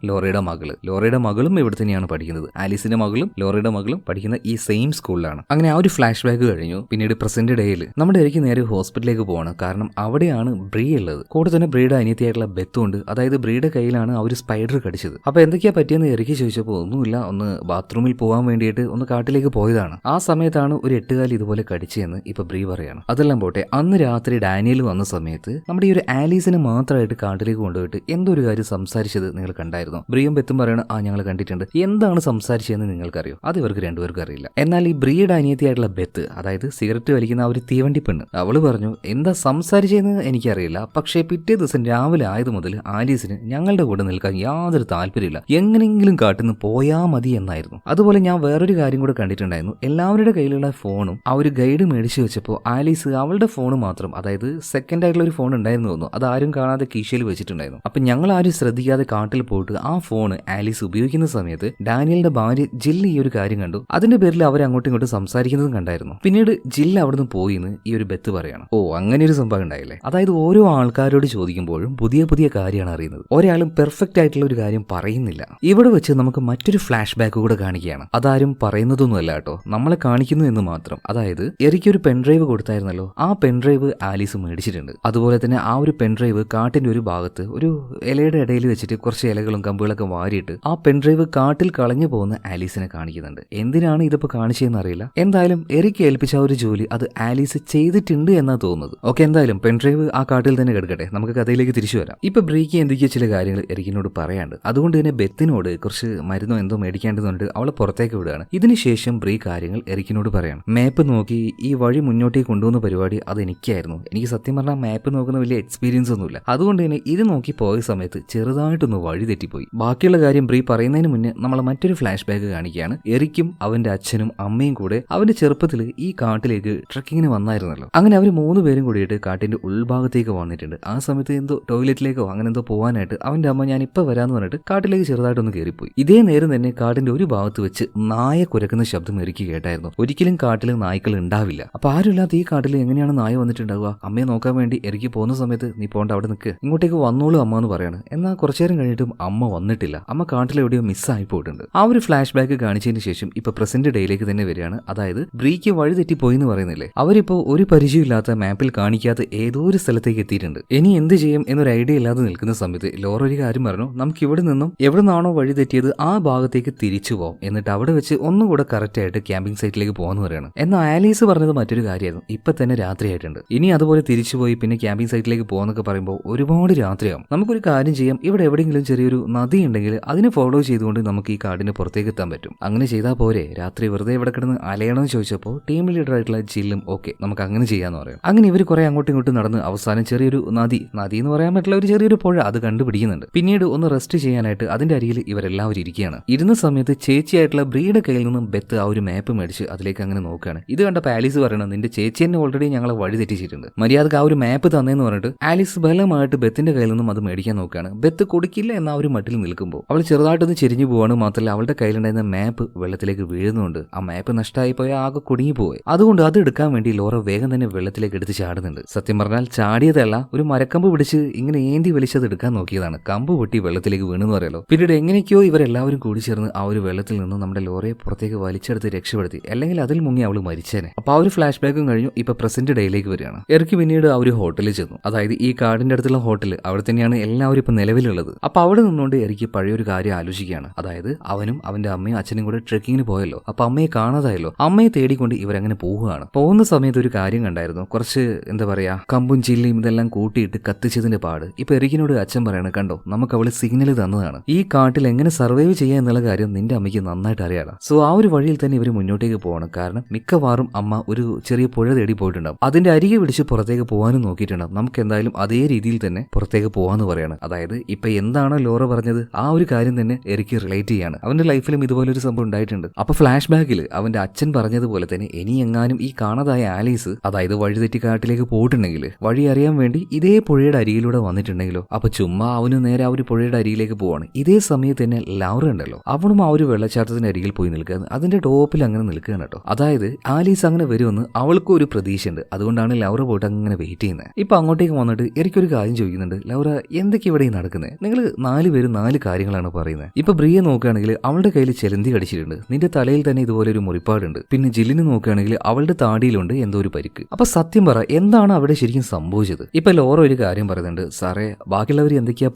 ലോറയുടെ മകളും ഇവിടെ തന്നെയാണ് പഠിക്കുന്നത്. ആലീസിന്റെ മകളും ലോറയുടെ മകളും പഠിക്കുന്ന ഈ സെയിം സ്കൂളിലാണ്. അങ്ങനെ ആ ഒരു ഫ്ലാഷ് ബാക്ക് കഴിഞ്ഞു. പിന്നീട് പ്രസന്റ് ഡേയിൽ നമ്മുടെ ഇടയ്ക്ക് നേരെ ഹോസ്പിറ്റലിലേക്ക് പോകണം. കാരണം അവിടെയാണ് ബ്രീ ഉള്ളത്. കൂടെ തന്നെ ബ്രീയുടെ അനിയത്തിയായിട്ടുള്ള ബെത്തും ഉണ്ട്. അതായത് ബ്രീയുടെ കയ്യിലാണ് ആ ഒരു സ്പൈഡർ കടിച്ചത്. അപ്പൊ എന്തൊക്കെയാ പറ്റിയെന്ന് ഇറക്കി ചോദിച്ചപ്പോൾ ഒന്നുമില്ല, ഒന്ന് ബാത്റൂമിൽ പോകാൻ വേണ്ടിയിട്ട് ഒന്ന് കാട്ടിലേക്ക് പോയതാണ്. ആ സമയത്താണ് ഒരു എട്ടുകാലി ഇതുപോലെ കടിച്ചതെന്ന് ഇപ്പൊ ബ്രീ പറയാണ്. അതെല്ലാം പോട്ടെ, അന്ന് രാത്രി ഡാനിയൽ വന്ന സമയത്ത് നമ്മുടെ ഈ ഒരു ആലീസിനെ മാത്രമായിട്ട് കാട്ടിലേക്ക് കൊണ്ടുപോയിട്ട് എന്തോ ഒരു കാര്യം സംസാരിച്ചത് നിങ്ങൾ കണ്ടായിരുന്നു? ബ്രിയും ബെത്തും പറയണം, ഞങ്ങൾ കണ്ടിട്ടുണ്ട്. എന്താണ് സംസാരിച്ചതെന്ന് നിങ്ങൾക്കറിയോ? അത് ഇവർക്ക് രണ്ടുപേർക്കും അറിയില്ല. എന്നാൽ ഈ ബ്രിയുടെ അനിയത്തിയായിട്ടുള്ള ബെത്ത്, അതായത് സിഗരറ്റ് വലിക്കുന്ന ആ ഒരു തീവണ്ടി പെണ്ണ്, അവള് പറഞ്ഞു എന്താ സംസാരിച്ചതെന്ന് എനിക്കറിയില്ല, പക്ഷേ പിറ്റേ ദിവസം രാവിലെ ആയത് മുതൽ ആലീസിന് ഞങ്ങളുടെ കൂടെ നിൽക്കാൻ യാതൊരു താല്പര്യമില്ല, എങ്ങനെയെങ്കിലും കാട്ടിന്ന് പോയാ മതി എന്നായിരുന്നു. അതുപോലെ ഞാൻ വേറൊരു കാര്യം കൂടെ കണ്ടിട്ടുണ്ടായിരുന്നു. എല്ലാവരുടെ കയ്യിലുള്ള ഫോണും ആ ഒരു ഗൈഡ് മേടിച്ചു വെച്ചപ്പോൾ ആലീസ് അവളുടെ ഫോൺ മാത്രം, അതായത് സെക്കൻഡ് ആയിട്ടുള്ള ഒരു ഫോൺ ഉണ്ടായിരുന്നു തോന്നുന്നു, അത് ആരും കാണാതെ കീശയിൽ വെച്ചിട്ടുണ്ടായിരുന്നു. അപ്പൊ ഞങ്ങൾ ആരും ശ്രദ്ധിക്കാതെ കാട്ടിൽ പോയിട്ട് ആ ഫോൺ ആലീസ് ഉപയോഗിക്കുന്ന സമയത്ത് ഡാനിയലിന്റെ ഭാര്യ ജില്ല് ഈ ഒരു കാര്യം കണ്ടു. അതിന്റെ പേരിൽ അവർ അങ്ങോട്ടും ഇങ്ങോട്ടും സംസാരിക്കുന്നതും കണ്ടായിരുന്നു. പിന്നീട് ജില്ല് അവിടുന്ന് പോയിന്ന് ഈ ഒരു ബെത്ത് പറയാണ്. അങ്ങനെ ഒരു സംഭവം ഉണ്ടായില്ലേ? അതായത് ഓരോ ആൾക്കാരോട് ചോദിക്കുമ്പോഴും പുതിയ പുതിയ കാര്യമാണ് അറിയുന്നത്. ഒരാളും പെർഫെക്റ്റ് ആയിട്ടുള്ള ഒരു കാര്യം പറയുന്നില്ല. ഇവിടെ വെച്ച് നമുക്ക് മറ്റൊരു ഫ്ലാഷ് ബാക്ക് കൂടെ കാണിക്കുകയാണ്. അതാരും പറയുന്നതൊന്നുമല്ല കേട്ടോ, നമ്മളെ കാണിക്കുന്നു എന്ന് മാത്രം. അതായത് എനിക്കൊരു പെൻഡ്രൈവ് കൊടുത്തായിരുന്നല്ലോ, ആ പെൻഡ്രൈവ് ആലീസ് മേടിച്ചിട്ടുണ്ട്. അതുപോലെ തന്നെ ആ ഒരു പെൻഡ്രൈവ് കാട്ടിന്റെ ഒരു ഭാഗത്ത് ഒരു ഇലയുടെ ഇടയിൽ വെച്ചിട്ട് കുറച്ച് ഇലകളും കമ്പുകളൊക്കെ വാരിയിട്ട് ആ പെൻഡ്രൈവ് കാട്ടിൽ കളഞ്ഞു പോകുന്ന ആലീസിനെ കാണിക്കുന്നുണ്ട്. എന്തിനാണ് ഇതിപ്പോ കാണിച്ചതെന്ന് അറിയില്ല. എന്തായാലും എറിക്ക് ഏൽപ്പിച്ച ഒരു ജോലി അത് ആലീസ് ചെയ്തിട്ടുണ്ട് എന്നാ തോന്നുന്നത്. ഓക്കെ, എന്തായാലും പെൻഡ്രൈവ് ആ കാട്ടിൽ തന്നെ കിടക്കട്ടെ, നമുക്ക് കഥയിലേക്ക് തിരിച്ചു വരാം. ഇപ്പൊ ബ്രീക്ക് എന്തൊക്കെയോ ചില കാര്യങ്ങൾ എറിക്കിനോട് പറയാണ്ട്. അതുകൊണ്ട് തന്നെ ബെത്തിനോട് കുറച്ച് മരുന്നോ എന്തോ മേടിക്കേണ്ടതുണ്ട്, അവളെ പുറത്തേക്ക് വിടുകയാണ്. ഇതിനുശേഷം ബ്രീ കാര്യങ്ങൾ എറിക്കിനോട് പറയാണ്. മാപ്പ് നോക്കി ഈ വഴി മുന്നോട്ടേക്ക് കൊണ്ടുപോകുന്ന പരിപാടി അത് എനിക്കായിരുന്നു. എനിക്ക് സത്യം പറഞ്ഞാൽ മാപ്പ് നോക്കുന്ന വലിയ എക്സ്പീരിയൻസ് ഒന്നുമില്ല. അതുകൊണ്ട് തന്നെ ഇത് നോക്കി പോയ സമയത്ത് ചെറുതായിട്ടൊന്ന് വഴി തെറ്റിപ്പോയി. ബാക്കിയുള്ള കാര്യം ബ്രീ പറയുന്നതിന് മുന്നേ നമ്മൾ മറ്റൊരു ഫ്ലാഷ് ബാക്ക് കാണിക്കുകയാണ്. എറിക്കും അവന്റെ അച്ഛനും അമ്മയും കൂടെ അവന്റെ ചെറുപ്പത്തിൽ ഈ കാട്ടിലേക്ക് ട്രക്കിങ്ങിന് വന്നായിരുന്നല്ലോ. അങ്ങനെ അവർ 3 പേരും കൂടിയിട്ട് കാട്ടിന്റെ ഉൾഭാഗത്തേക്ക് വന്നിട്ടുണ്ട്. ആ സമയത്ത് എന്തോ ടോയ്ലറ്റിലേക്കോ അങ്ങനെ എന്തോ പോകാനായിട്ട് അവന്റെ അമ്മ ഞാൻ ഇപ്പൊ വരാന്ന് പറഞ്ഞിട്ട് കാട്ടിലേക്ക് ചെറുതായിട്ടൊന്ന് കയറിപ്പോയി. ഇതേ നേരം തന്നെ കാട്ടിന്റെ ഒരു ഭാഗത്ത് വെച്ച് നായ കുരക്കുന്ന ശബ്ദം എറിക്ക് കേട്ടായിരുന്നു. ഒരിക്കലും കാട്ടിൽ നായ്ക്കൾ ഉണ്ടാവില്ല. അപ്പൊ ആരുമില്ലാത്ത ഈ കാട്ടിൽ എങ്ങനെയാണ് നായ വന്നിട്ടുണ്ടാവുക? അമ്മയെ നോക്കാൻ വേണ്ടി എറിക്ക് പോകുന്ന സമയത്ത് നീ പോണ്ട, അവിടെ നിൽക്ക്, ഇങ്ങോട്ടേക്ക് വന്നോളൂ അമ്മ എന്ന് പറയാണ്. എന്നാൽ കുറച്ചു നേരം കഴിഞ്ഞിട്ടും അമ്മ വന്നിട്ടില്ല. അമ്മ കാട്ടിലെവിടെയോ മിസ്സായി പോയിട്ടുണ്ട്. ആ ഒരു ഫ്ലാഷ് ബാക്ക് കാണിച്ചതിന് ശേഷം ഇപ്പൊ പ്രസന്റ് ഡേയിലേക്ക് തന്നെ വരികയാണ്. അതായത് ബ്രീക്ക് വഴി തെറ്റിപ്പോയി എന്ന് പറയുന്നില്ലേ, അവരിപ്പോ ഒരു പരിചയമില്ലാത്ത മാപ്പിൽ കാണിക്കാത്ത ഏതോ ഒരു സ്ഥലത്തേക്ക് എത്തിയിട്ടുണ്ട്. ഇനി എന്ത് ചെയ്യും എന്നൊരു ഐഡിയ ഇല്ലാതെ നിൽക്കുന്ന സമയത്ത് ലോറ ഒരു കാര്യം പറഞ്ഞു, നമുക്ക് ഇവിടെ നിന്നും എവിടെ നിന്നാണോ വഴി തെറ്റിയത് ആ ഭാഗത്തേക്ക് തിരിച്ചു പോകാം, എന്നിട്ട് അവിടെ വെച്ച് ഒന്നുകൂടെ കറക്റ്റ് ആയിട്ട് ക്യാമ്പിംഗ് സൈറ്റിലേക്ക് പോകാന്ന് പറയാണ്. എന്നാൽ ആലീസ് പറഞ്ഞത് മറ്റൊരു കാര്യമായിരുന്നു. ഇപ്പൊ തന്നെ രാത്രിയായിട്ടുണ്ട്, ഇനി അതുപോലെ തിരിച്ചുപോയി പിന്നെ ക്യാമ്പിംഗ് സൈറ്റിലേക്ക് പോകാന്നൊക്കെ പറയുമ്പോൾ ഒരുപാട് രാത്രിയാവും. നമുക്കൊരു കാര്യം ചെയ്യാം, ഇവിടെ എവിടെയെങ്കിലും ചെറിയൊരു നദി ഉണ്ടെങ്കിൽ അതിനെ ഫോളോ ചെയ്തുകൊണ്ട് നമുക്ക് ഈ കാടിന് പുറത്തേക്ക് എത്താൻ പറ്റും. അങ്ങനെ ചെയ്താൽ പോരെ, രാത്രി വെറുതെ ഇവിടെ കിടന്ന് അലയണമെന്ന് ചോദിച്ചപ്പോൾ ടീം ലീഡർ ആയിട്ടുള്ള ജില്ലും ഓക്കെ നമുക്ക് അങ്ങനെ ചെയ്യാന്ന് പറയാം. അങ്ങനെ ഇവർ കുറെ അങ്ങോട്ടും ഇങ്ങോട്ടും നടന്ന് അവസാനം ചെറിയൊരു നദി എന്ന് പറയാൻ പറ്റില്ല, ഒരു ചെറിയൊരു പുഴ അത് കണ്ടുപിടിക്കുന്നുണ്ട്. പിന്നീട് ഒന്ന് റെസ്റ്റ് ചെയ്യാനായിട്ട് അതിന്റെ അരികിൽ ഇവരെല്ലാവരും ഇരിക്കുകയാണ്. ഇരുന്ന സമയത്ത് ചേച്ചിയായിട്ടുള്ള ബ്രീയുടെ കയ്യിൽ നിന്നും ബെത്ത് ആ ഒരു മാപ്പ് മേടിച്ച് അതിലേക്ക് അങ്ങനെ നോക്കുകയാണ്. ഇത് കണ്ടപ്പോൾ ആലീസ് പറയണം, നിന്റെ ചേച്ചി തന്നെ ഓൾറെഡി ഞങ്ങളെ വഴി തെറ്റിച്ചിട്ടുണ്ട്, മര്യാദക്ക് ആ ഒരു മാപ്പ് തന്നേന്ന് പറഞ്ഞിട്ട് ആലീസ് ബലമായിട്ട് ബെത്തിന്റെ കയ്യിൽ നിന്നും അത് മേടിക്കാൻ നോക്കുകയാണ്. ബെത്ത് കൊടുക്കില്ല എന്ന ഒരു മട്ടിൽ നിൽക്കുമ്പോൾ അവൾ ചെറുതായിട്ടൊന്ന് ചെരിഞ്ഞു പോവാണ്. മാത്രമല്ല അവളുടെ കയ്യിലുണ്ടായിരുന്ന മാപ്പ് വെള്ളത്തിലേക്ക് വീഴുന്നുണ്ട്. ആ മാപ്പ് നഷ്ടമായി പോയാൽ ആകെ കുടുങ്ങി പോയി. അതുകൊണ്ട് അത് എടുക്കാൻ വേണ്ടി ലോറ വേഗം തന്നെ വെള്ളത്തിലേക്ക് എടുത്ത് ചാടുന്നുണ്ട്. സത്യം പറഞ്ഞാൽ ചാടിയതല്ല, ഒരു മരക്കമ്പ് പിടിച്ച് ഇങ്ങനെ ഏന്തി വലിച്ചത് എടുക്കാൻ നോക്കിയതാണ്. കമ്പ് പൊട്ടി വെള്ളത്തിലേക്ക് വീണെന്ന് പറയാലോ. പിന്നീട് എങ്ങനെയൊക്കെയോ ഇവരെല്ലാവരും കൂടി ചേർന്ന് ആ ഒരു വെള്ളത്തിൽ നിന്ന് നമ്മുടെ ലോറയെ പുറത്തേക്ക് വലിച്ചെടുത്ത് രക്ഷപ്പെടുത്തി, അല്ലെങ്കിൽ അതിൽ മുങ്ങി അവൾ മരിച്ചേനെ. അപ്പൊ ആ ഒരു ഫ്ലാഷ് ബാക്കും കഴിഞ്ഞു. ഇപ്പൊ പ്രസന്റ് ഡേയിലേക്ക് വരികയാണ്. എറിക്ക് പിന്നീട് ആ ഒരു ഹോട്ടലിൽ ചെന്നു. അതായത് ഈ കാടിന്റെ അടുത്തുള്ള ഹോട്ടൽ, അവിടെ തന്നെയാണ് എല്ലാവരും ഇപ്പൊ നിലവിലുള്ളത്. അപ്പൊ അവിടെ നിന്നുകൊണ്ട് എറിക്ക് പഴയൊരു കാര്യം ആലോചിക്കുകയാണ്. അതായത് അവനും അവന്റെ അമ്മയും അച്ഛനും കൂടെ ട്രെക്കിങ്ങിന് പോയല്ലോ. അപ്പൊ അമ്മയെ കാണാതായല്ലോ. അമ്മയെ തേടിക്കൊണ്ട് ഇവരങ്ങനെ പോവുകയാണ്. പോകുന്ന സമയത്ത് ഒരു കാര്യം കണ്ടായിരുന്നു, കുറച്ച് എന്താ പറയാ കമ്പും ചില്ലിയും ഇതെല്ലാം കൂട്ടിയിട്ട് കത്തിച്ചതിന്റെ പാട്. ഇപ്പൊ എറിക്കിനോട് അച്ഛൻ പറയണം, കണ്ടോ നമുക്ക് അവള് സിഗ്നൽ തന്നതാണ്, ഈ കാട്ടിൽ എങ്ങനെ സർവൈവ് ചെയ്യാ എന്നുള്ള കാര്യം നിന്റെ അമ്മയ്ക്ക് നന്നായിട്ട് അറിയാം. സോ ആ ഒരു വഴിയിൽ തന്നെ ഇവർ മുന്നോട്ടേക്ക് പോകണം. കാരണം മിക്കവാറും അമ്മ ഒരു ചെറിയ പുഴ തേടി പോയിട്ടുണ്ടാവും, അതിന്റെ അരികെ പിടിച്ച് പുറത്തേക്ക് പോകാനും നോക്കിയിട്ടുണ്ടാവും. നമുക്ക് എന്തായാലും അതേ രീതിയിൽ തന്നെ പുറത്തേക്ക് പോവാന്ന് പറയാണ്. അതായത് ഇപ്പൊ എന്താണോ ലോറ പറഞ്ഞത് ആ ഒരു കാര്യം തന്നെ എറിക്ക് റിലേറ്റ് ചെയ്യാണ്. അവൻ അവന്റെ ലൈഫിലും ഇതുപോലൊരു സംഭവം ഉണ്ടായിട്ടുണ്ട്. അപ്പൊ ഫ്ലാഷ് ബാക്കിൽ അവന്റെ അച്ഛൻ പറഞ്ഞതുപോലെ തന്നെ ഇനി എങ്ങാനും ഈ കാണാതായ ആലീസ് അതായത് വഴിതെറ്റി കാട്ടിലേക്ക് പോയിട്ടുണ്ടെങ്കിൽ വഴി അറിയാൻ വേണ്ടി ഇതേ പുഴയുടെ അരികിലൂടെ വന്നിട്ടുണ്ടെങ്കിലോ അപ്പൊ ചുമ്മാ അവന് നേരെ ആ ഒരു പുഴയുടെ അരികിലേക്ക് പോവാണ്. ഇതേ സമയത്ത് തന്നെ ലൗറ ഉണ്ടല്ലോ, അവളും ആ ഒരു വെള്ളച്ചാട്ടത്തിന്റെ അരികിൽ പോയി നിൽക്കുകയാണ്. അതിന്റെ ടോപ്പിൽ അങ്ങനെ നിൽക്കുകയാണ് കേട്ടോ. അതായത് ആലീസ് അങ്ങനെ വരുമെന്ന് അവൾക്കും ഒരു പ്രതീക്ഷയുണ്ട്. അതുകൊണ്ടാണ് ലൗറ പോയിട്ട് അങ്ങനെ വെയിറ്റ് ചെയ്യുന്നത്. ഇപ്പൊ അങ്ങോട്ടേക്ക് വന്നിട്ട് എനിക്കൊരു കാര്യം ചോദിക്കുന്നുണ്ട്, ലൗറ എന്തൊക്കെ ഇവിടെ നടക്കുന്നത്? നിങ്ങൾ 4 പേരും 4 കാര്യങ്ങളാണ് പറയുന്നത്. ഇപ്പൊ ബ്രിയെ നോക്കുകയാണെങ്കിൽ അവളുടെ കയ്യിൽ ചെലന്തി കടിച്ചിട്ടുണ്ട്, നിന്റെ തലയിൽ തന്നെ ഇതുപോലെ ഒരു മുറിപ്പാടുണ്ട്. പിന്നെ ജില്ലിന് നോക്കുകയാണെങ്കിൽ അവളുടെ താടിയിലുണ്ട് എന്തോ ഒരു പരിക്ക്. അപ്പൊ സത്യം പറ, എന്താണ് അവിടെ ശരിക്കും സംഭവിച്ചത്? ഇപ്പൊ ലോറ ഒരു കാര്യം പറയുന്നുണ്ട്, സാറേ ബാക്കിയുള്ളവർ എന്തൊക്കെയാ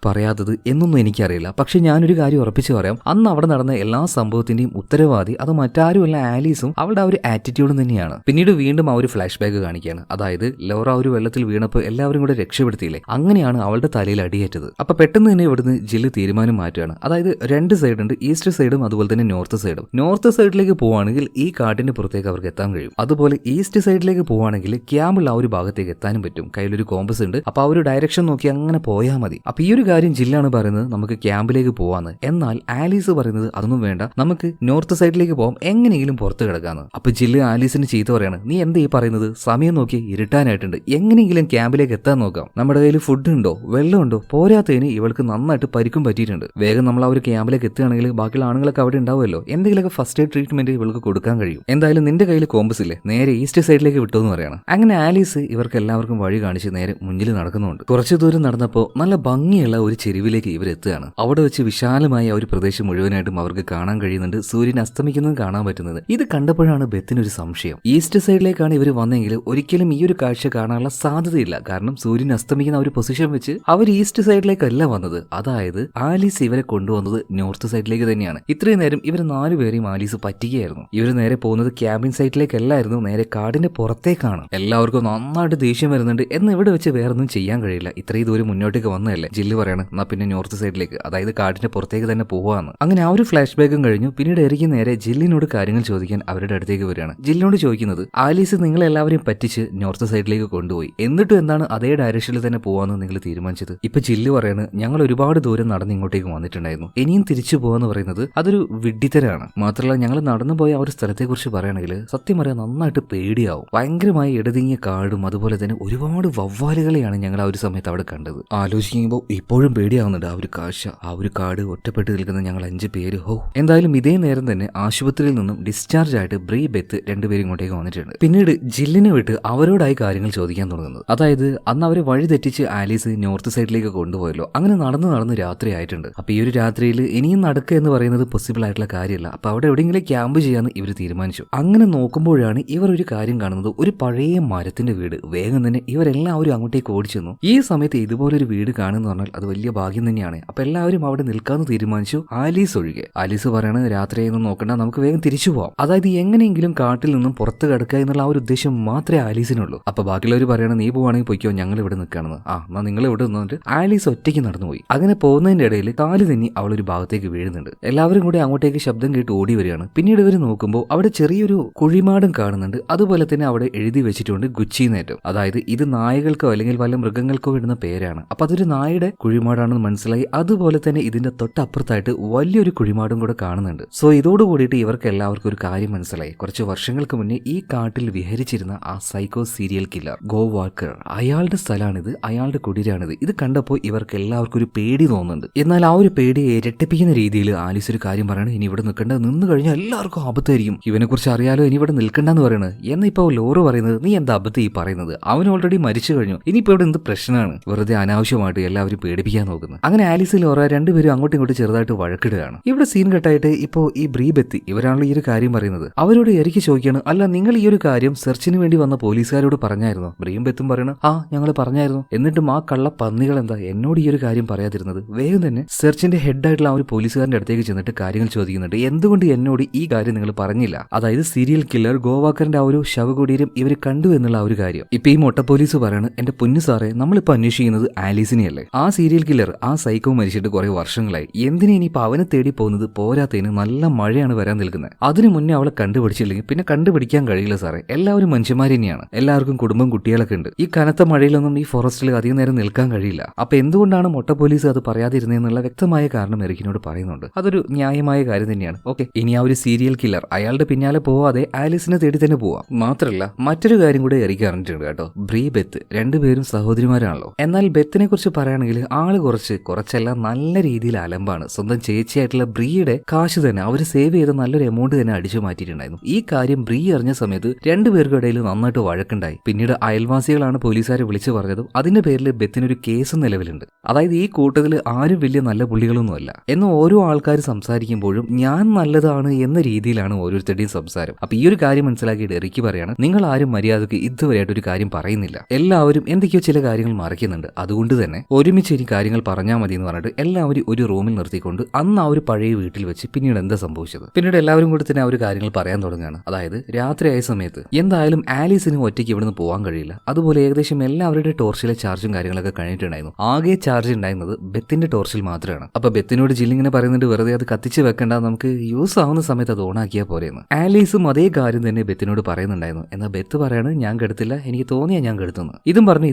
പറയാത്തത് എന്നൊന്നും എനിക്കറിയില്ല, പക്ഷെ ഞാനൊരു കാര്യം ഉറപ്പിച്ചു പറയാം, അന്ന് അവിടെ നടന്ന എല്ലാ സംഭവത്തിന്റെയും ഉത്തരവാദി അത് മറ്റാരുമല്ല ആലീസും അവളുടെ ആ ഒരു ആറ്റിറ്റ്യൂഡും തന്നെയാണ്. പിന്നീട് വീണ്ടും ആ ഒരു ഫ്ലാഷ് ബാക്ക് കാണിക്കുകയാണ്. അതായത് ലോറ ആ ഒരു വെള്ളത്തിൽ വീണപ്പോൾ എല്ലാവരും കൂടെ രക്ഷപ്പെടുത്തിയില്ലേ, അങ്ങനെയാണ് അവളുടെ തലയിൽ അടിയേറ്റത്. അപ്പൊ പെട്ടെന്ന് തന്നെ ഇവിടുന്ന് ജില്ല് തീരുമാനം മാറ്റുകയാണ്. അതായത് 2 സൈഡ് ഉണ്ട്, ഈസ്റ്റ് സൈഡും അതുപോലെ തന്നെ നോർത്ത് സൈഡും. നോർത്ത് സൈഡിലേക്ക് പോവുകയാണെങ്കിൽ ഈ കാട്ടിന്റെ പുറത്തേക്ക് അവർക്ക് എത്താൻ കഴിയും. അതുപോലെ ഈസ്റ്റ് സൈഡിലേക്ക് പോവുകയാണെങ്കിൽ ക്യാമ്പുള്ള ആ ഒരു ഭാഗത്തേക്ക് എത്താനും പറ്റും. കയ്യിലൊരു കോമ്പസ് ഉണ്ട്, അപ്പൊ ആ ഒരു ഡയറക്ഷൻ നോക്കി അങ്ങനെ പോയാൽ മതി. അപ്പൊ ഈ ഒരു കാര്യം ജില്ലാണ് പറയുന്നത് നമുക്ക് ക്യാമ്പിലേക്ക് പോവാന്ന്. എന്നാൽ ആലീസ് പറയുന്നത് അതൊന്നും വേണ്ട, നമുക്ക് നോർത്ത് സൈഡിലേക്ക് പോകാം, എങ്ങനെയെങ്കിലും പുറത്ത് കിടക്കാന്ന്. അപ്പൊ ജില്ല് ആലീസിന് ചീത്ത പറയാണ്, നീ എന്താ ഈ പറയുന്നത്? സമയം നോക്കി ഇരുട്ടാനായിട്ടുണ്ട്, എങ്ങനെയെങ്കിലും ക്യാമ്പിലേക്ക് എത്താൻ നോക്കാം. നമ്മുടെ കയ്യിൽ ഫുഡ് ഉണ്ടോ, വെള്ളമുണ്ടോ? പോരാത്തതിന് ഇവൾക്ക് നന്നായിട്ട് പരിക്കും പറ്റിയിട്ടുണ്ട്. വേഗം നമ്മൾ ആ ഒരു ക്യാമ്പിലേക്ക് എത്തുകയാണെങ്കിൽ ബാക്കിയുള്ള ആണുങ്ങളൊക്കെ അവിടെ ഉണ്ടാവുമല്ലോ, എന്തെങ്കിലുമൊക്കെ ഫസ്റ്റ് എയ്ഡ് ട്രീറ്റ്മെന്റ് ഇവൾക്ക് കൊടുക്കാൻ കഴിയും. എന്തായാലും നിന്റെ കയ്യിൽ കോമ്പസ് ഇല്ലേ, നേരെ ഈസ്റ്റ് സൈഡിലേക്ക് വിട്ടോന്ന് പറയാണ്. അങ്ങനെ ആലീസ് ഇവർക്ക് എല്ലാവർക്കും വഴി കാണിച്ച് നേരെ മുന്നിൽ നടക്കുന്നുണ്ട്. കുറച്ചു ദൂരം നടന്നപ്പോൾ നല്ല ഭംഗിയുള്ള ഒരു ചെരുവിലേക്ക് ഇവർ എത്തുകയാണ്. അവിടെ വെച്ച് വിശാലമായ ഒരു പ്രദേശം മുഴുവനായിട്ടും അവർക്ക് കാണാൻ കഴിയുന്നുണ്ട്, സൂര്യൻ അസ്തമിക്കുന്നത് കാണാൻ പറ്റുന്നത്. ഇത് കണ്ടപ്പോഴാണ് ബെത്തിനൊരു സംശയം, ഈസ്റ്റ് സൈഡിലേക്കാണ് ഇവർ വന്നെങ്കിൽ ഒരിക്കലും ഈ ഒരു കാഴ്ച കാണാനുള്ള സാധ്യതയില്ല. കാരണം സൂര്യൻ അസ്തമിക്കുന്ന ഒരു പൊസിഷൻ വെച്ച് അവർ ഈസ്റ്റ് സൈഡിലേക്കല്ല വന്നത്. അതായത് ആലീസ് ഇവരെ കൊണ്ടുവന്നത് നോർത്ത് സൈഡിലേക്ക് തന്നെയാണ്. ഇത്രയും നേരം ഇവർ 4 പേരെയും ആലീസ് പറ്റിക്കുകയായിരുന്നു. ഇവർ നേരെ പോകുന്നത് ക്യാമ്പിൻ സൈറ്റിലേക്കല്ലായിരുന്നു, നേരെ കാടിന്റെ പുറത്തേക്കാണ്. എല്ലാവർക്കും നന്നായിട്ട് ദേഷ്യം വരുന്നുണ്ട്. എന്ന് ഇവിടെ വെച്ച് വേറൊന്നും ചെയ്യാൻ കഴിയില്ല, ഇത്രയും ദൂരം മുന്നോട്ടേക്ക് വന്നതല്ലേ. ജില്ല് പറയാണ്, എന്നാ പിന്നെ നോർത്ത് സൈഡിലേക്ക്, അതായത് കാടിന്റെ പുറത്തേക്ക് തന്നെ പോവാന്ന്. അങ്ങനെ ആ ഒരു ഫ്ലാഷ് ബാക്കും കഴിഞ്ഞു. പിന്നീട് എറിക്ക് നേരെ ജില്ലിനോട് കാര്യങ്ങൾ ചോദിക്കാൻ അവരുടെ അടുത്തേക്ക് വരികയാണ്. ജില്ലിനോട് ചോദിക്കുന്നത്, ആലീസ് നിങ്ങൾ എല്ലാവരെയും പറ്റിച്ച് നോർത്ത് സൈഡിലേക്ക് കൊണ്ടുപോയി, എന്നിട്ടും എന്താണ് അതേ ഡയറക്ഷനിൽ തന്നെ പോവാന്ന് നിങ്ങൾ തീരുമാനിച്ചത്? ഇപ്പൊ ജില്ല് പറയാണ്, ഞങ്ങൾ ഒരുപാട് ദൂരം നടന്ന് ഇങ്ങോട്ടേക്ക് വന്നിട്ടുണ്ടായിരുന്നു, ഇനിയും തിരിച്ചു പോവാന്ന് പറയുന്നത് അതൊരു വിഡ്ഢിത്തരാണ്. മാത്രമല്ല ഞങ്ങൾ നടന്നു പോയ ആ ഒരു സ്ഥലത്തെ കുറിച്ച് പറയുകയാണെങ്കിൽ സത്യം പറയാൻ നന്നായിട്ട് പേടിയാവും. ഭയങ്കരമായി ഇടതിങ്ങിയ കാടും അതുപോലെ തന്നെ ഒരുപാട് വവ്വാലുകളെയാണ് ഞങ്ങൾ ആ ഒരു സമയത്ത് അവിടെ കണ്ടത്. ആലോചിക്കുമ്പോൾ ഇപ്പോഴും പേടിയാവുന്നുണ്ട് ആ ഒരു കാഴ്ച. ആ ഒരു കാട് ഒറ്റപ്പെട്ട് നിൽക്കുന്ന ഞങ്ങൾ 5 പേര്. എന്തായാലും ഇതേ നേരം തന്നെ ആശുപത്രിയിൽ നിന്നും ഡിസ്ചാർജ് ആയിട്ട് ബ്രീ ബെത്ത് 2 പേരും ഇങ്ങോട്ടേക്ക് വന്നിട്ടുണ്ട്. പിന്നീട് ജില്ലിനെ വിട്ട് അവരോടായി കാര്യങ്ങൾ ചോദിക്കാൻ തുടങ്ങുന്നത്. അതായത് അന്ന് അവരെ വഴി തെറ്റിച്ച് ആലീസ് നോർത്ത് സൈഡിലേക്ക് കൊണ്ടുപോയല്ലോ, അങ്ങനെ നടന്ന് രാത്രി ആയിട്ടുണ്ട്. അപ്പൊ ഈ ഒരു രാത്രിയിൽ ഇനിയും നടക്കുക എന്ന് പറയുന്നത് പോസിബിൾ ആയിട്ടുള്ള കാര്യമല്ല. അപ്പൊ അവിടെ എവിടെയെങ്കിലും ക്യാമ്പ് ചെയ്യാന്ന് ഇവർ തീരുമാനിച്ചു. അങ്ങനെ നോക്കുമ്പോഴാണ് ഇവർ ഒരു കാര്യം കാണുന്നത്, ഒരു പഴയ മരത്തിന്റെ വീട്. വേഗം തന്നെ ഇവരെല്ലാവരും അങ്ങോട്ടേക്ക് ഓടിച്ചെന്നു. ഈ സമയത്ത് ഇതുപോലൊരു വീട് കാണുന്ന പറഞ്ഞാൽ അത് വലിയ ഭാഗ്യം തന്നെയാണ്. അപ്പൊ എല്ലാവരും അവിടെ നിൽക്കാന്ന് തീരുമാനിച്ചു, ആലീസ് ഒഴികെ. ആലീസ് പറയാണ്, രാത്രിയൊന്നും നോക്കണ്ട, നമുക്ക് വേഗം തിരിച്ചു പോവാം. അതായത് എങ്ങനെയെങ്കിലും കാട്ടിൽ നിന്നും പുറത്ത് കിടക്കുക എന്നുള്ള ആ ഒരു ഉദ്ദേശം മാത്രമേ ആലീസിനുള്ളൂ. അപ്പൊ ബാക്കിയുള്ളവർ പറയണം, നീ പോവാണെങ്കിൽ പോയിക്കോ, ഞങ്ങൾ ഇവിടെ നിൽക്കുകയാണെന്ന്. എന്നാ നിങ്ങൾ ഇവിടെ നിന്നിട്ട് ആലീസ് ഒറ്റയ്ക്ക് നടന്നുപോയി. അങ്ങനെ പോകുന്നതിന്റെ ഇടയിൽ കാല് തന്നെ അവളൊരു ഭാഗത്തേക്ക് വീഴുന്നുണ്ട്. എല്ലാവരും കൂടി അങ്ങോട്ടേക്ക് ശബ്ദം കേട്ട് ഓടി വരികയാണ്. പിന്നീട് ഇവർ നോക്കുമ്പോൾ അവിടെ ചെറിയൊരു കുഴിമാടും കാണുന്നുണ്ട്. അതുപോലെ തന്നെ അവിടെ എഴുതി വെച്ചിട്ടുണ്ട് ഗുച്ചിന്നേറ്റം. അതായത് ഇത് നായകൾക്കോ അല്ലെങ്കിൽ വല്ല മൃഗങ്ങൾക്കോ ഇടുന്ന പേരാണ്. അപ്പൊ അതൊരു നായയുടെ കുഴിമാടാണെന്ന് മനസ്സിലായി. അതുപോലെ തന്നെ ഇതിന്റെ തൊട്ടപ്പുറത്തായിട്ട് വലിയൊരു കുഴിമാടും കൂടെ കാണുന്നുണ്ട്. സോ ഇതോട് കൂടിയിട്ട് ഇവർക്ക് എല്ലാവർക്കും ഒരു കാര്യം മനസ്സിലായി. കുറച്ച് വർഷങ്ങൾക്ക് മുന്നേ ഈ കാട്ടിൽ വിഹരിച്ചിരുന്ന ആ psycho serial killer go walker, അയാളുടെ സ്ഥലമാണിത്, അയാളുടെ കുടിരാണിത്. ഇത് കണ്ടപ്പോൾ ഇവർക്ക് എല്ലാവർക്കും ഒരു പേടി തോന്നുന്നുണ്ട്. എന്നാൽ ആ ഒരു പേടിയെ ഇരട്ടിപ്പിക്കുന്ന രീതിയിൽ ആലീസ് ഒരു കാര്യം പറയണം, ഇനി ഇവിടെ നിൽക്കേണ്ട, നിന്ന് കഴിഞ്ഞാൽ എല്ലാവർക്കും ആപത്തായിരിക്കും, ഇവനെ കുറിച്ച് അറിയാലോ, ഇനി ഇവിടെ നിൽക്കണ്ടെന്ന് പറയണത്. എന്നിപ്പോ ലോറ് പറയുന്നത്, നീ എന്താ അബദ്ധം ഈ പറയുന്നത്, അവൻ ഓൾറെഡി മരിച്ചു കഴിഞ്ഞു, ഇനിയിപ്പോ ഇവിടെ എന്ത് പ്രശ്നമാണ്, വെറുതെ അനാവശ്യമായിട്ട് എല്ലാവരും പേടിപ്പിക്കാൻ നോക്കുന്നത്. അങ്ങനെ ആലീസ് ലോറ 2 പേരും അങ്ങോട്ടും ഇങ്ങോട്ടും ചെറുതായിട്ട് വഴക്കിടുകയാണ്. ഇവിടെ സീൻ കെട്ടായിട്ട് ഇപ്പോ ഈ ബ്രീ ബെത്തി ഇവരാണല്ലോ ഈ ഒരു കാര്യം പറയുന്നത്. അവരോട് എരിക്ക് ചോദിക്കുകയാണ്, അല്ല നിങ്ങൾ ഈ ഒരു കാര്യം സെർച്ചിന് വേണ്ടി വന്ന പോലീസുകാരോട് പറഞ്ഞായിരുന്നോ? ബ്രീയും ബെത്തും പറയണം, ഞങ്ങൾ പറഞ്ഞായിരുന്നു. എന്നിട്ടും ആ കള്ള പന്നികൾ എന്താ എന്നോട് ഈ ഒരു കാര്യം പറയാതിരുന്നത്? വേഗം തന്നെ സെർച്ചിന്റെ ഹെഡായിട്ടുള്ള ആ ഒരു പോലീസുകാരന്റെ അടുത്തേക്ക് ചെന്നിട്ട് കാര്യങ്ങൾ ചോദിക്കുന്നുണ്ട്. എന്തുകൊണ്ട് എന്നോട് ഈ കാര്യം നിങ്ങൾ പറഞ്ഞില്ല? അതായത് സീരിയൽ കില്ലർ ഗോവാക്കറിന്റെ ആ ഒരു ശവകുടീരം ഇവർ കണ്ടു എന്നുള്ള ആ ഒരു കാര്യം. ഇപ്പൊ ഈ മൊട്ട പോലീസ് പറയാണ്, എന്റെ പൊന്നു സാറേ, നമ്മളിപ്പോ അന്വേഷിക്കുന്നത് ആലീസിനെയല്ലേ. ആ സീരിയൽ കില്ലർ, ആ സൈക്കോ മരിച്ചിട്ട് കുറെ വർഷങ്ങളായി. എന്തിനാ ഇനിയിപ്പോ അവനെ തേടി പോകുന്നത്? പോരാത്തതിന് നല്ല മഴയാണ് വരാൻ നിൽക്കുന്നത്. അതിനു മുന്നേ അവളെ കണ്ടുപിടിച്ചില്ലെങ്കിൽ പിന്നെ കണ്ടുപിടിക്കാൻ കഴിയില്ല സാറേ. എല്ലാവരും മനുഷ്യന്മാർ തന്നെയാണ്, എല്ലാവർക്കും കുടുംബം കുട്ടികളൊക്കെ ഉണ്ട്. ഈ കനത്ത മഴയിലൊന്നും ഈ ഫോറസ്റ്റിൽ അധികം നേരം നിൽക്കാൻ കഴിയില്ല. അപ്പൊ എന്തുകൊണ്ടാണ് മൊട്ട പോലീസ് അത് പറയാതിരുന്നതെന്നുള്ള വ്യക്തമായ കാരണം എറിക്കിനോട് പറയുന്നുണ്ട്. അതൊരു ന്യായമായ കാര്യം തന്നെയാണ്. ഓക്കെ, ഇനി ആ ഒരു സീരിയൽ കില്ലർ അയാളുടെ പിന്നാലെ പോവാതെ ആലീസിനെ തേടി തന്നെ പോവാം. മാത്രമല്ല മറ്റൊരു കാര്യം കൂടെ എറിക്ക് അറിഞ്ഞിട്ടുണ്ട് കേട്ടോ. ബ്രീ ബെത്ത് രണ്ടുപേരും സഹോദരിമാരാണല്ലോ. എന്നാൽ ബെത്തിനെ കുറിച്ച് പറയുകയാണെങ്കിൽ ആള് കുറച്ചെല്ലാം നല്ല രീതിയിൽ അലമ്പാണ്. സ്വന്തം ചേച്ചിയായിട്ടുള്ള ബ്രീയുടെ കാശ് തന്നെ അവർ സേവ് ചെയ്ത നല്ലൊരു എമൗണ്ട് തന്നെ അടിച്ചു മാറ്റിയിട്ടുണ്ടായിരുന്നു. ഈ കാര്യം ബ്രീ അറിഞ്ഞ സമയത്ത് രണ്ടുപേർക്കും ഇടയിൽ നന്നായിട്ട് വഴക്കുണ്ടായി. പിന്നീട് അയൽവാസികളാണ് പോലീസുകാരെ വിളിച്ചു പറഞ്ഞതും അതിന്റെ പേരിൽ ബെത്തിനൊരു കേസും നിലവിലുണ്ട്. അതായത് ഈ കൂട്ടത്തിൽ ആരും വലിയ നല്ല പുള്ളികളൊന്നുമല്ല എന്ന് ഓരോ ആൾക്കാർ സംസാരിക്കുമ്പോഴും ഞാൻ നല്ലതാണ് എന്ന രീതിയിലാണ് ഓരോരുത്തരുടെയും സംസാരം. അപ്പൊ ഈ ഒരു കാര്യം മനസ്സിലാക്കിയിട്ട് എറിക്ക് പറയാണ്, നിങ്ങൾ ആരും മര്യാദക്ക് ഇതുവരെയായിട്ട് ഒരു കാര്യം പറയുന്നില്ല, എല്ലാവരും എന്തൊക്കെയോ ചില കാര്യങ്ങൾ മറയ്ക്കുന്നുണ്ട്, അതുകൊണ്ട് തന്നെ ഒരുമിച്ച് ഇനി കാര്യങ്ങൾ പറഞ്ഞാൽ മതി എന്ന് പറഞ്ഞിട്ട് എല്ലാവരും ഒരു റൂമിൽ നിർത്തിക്കൊണ്ട് അന്ന് ആ ഒരു പഴയ വീട്ടിൽ വെച്ച് പിന്നീട് എന്താ സംഭവിച്ചത്, പിന്നീട് എല്ലാവരും കൂടി തന്നെ ആ ഒരു കാര്യങ്ങൾ പറയാൻ തുടങ്ങുകയാണ്. അതായത് രാത്രിയായ സമയത്ത് എന്തായാലും ആലീസിന് ഒറ്റയ്ക്ക് ഇവിടുന്ന് പോകാൻ കഴിയില്ല. അതുപോലെ ഏകദേശം എല്ലാവരുടെ ടോർച്ചിലെ ചാർജും കാര്യങ്ങളൊക്കെ കഴിഞ്ഞിട്ടുണ്ടായിരുന്നു. ആകെ ചാർജ് ഉണ്ടായിരുന്നത് ബെത്തിന്റെ ടോർച്ചിൽ മാത്രമാണ്. അപ്പൊ ബെത്തിനോട് ജില്ലിങ്ങനെ പറയുന്നുണ്ട്, വെറുതെ അത് കത്തിച്ച് വെക്കണ്ട, നമുക്ക് യൂസ് ആവുന്ന സമയത്ത് അത് ഓണാക്കിയാൽ പോരെയെന്ന്. ആലീസും അതേ കാര്യം തന്നെ ബെത്തിനോട് പറയുന്നുണ്ടായിരുന്നു. എന്നാൽ ബെത്ത് പറയാണ്, ഞാൻ കെടുത്തില്ല, എനിക്ക് തോന്നിയാ ഞാൻ കെടുത്തുന്നു.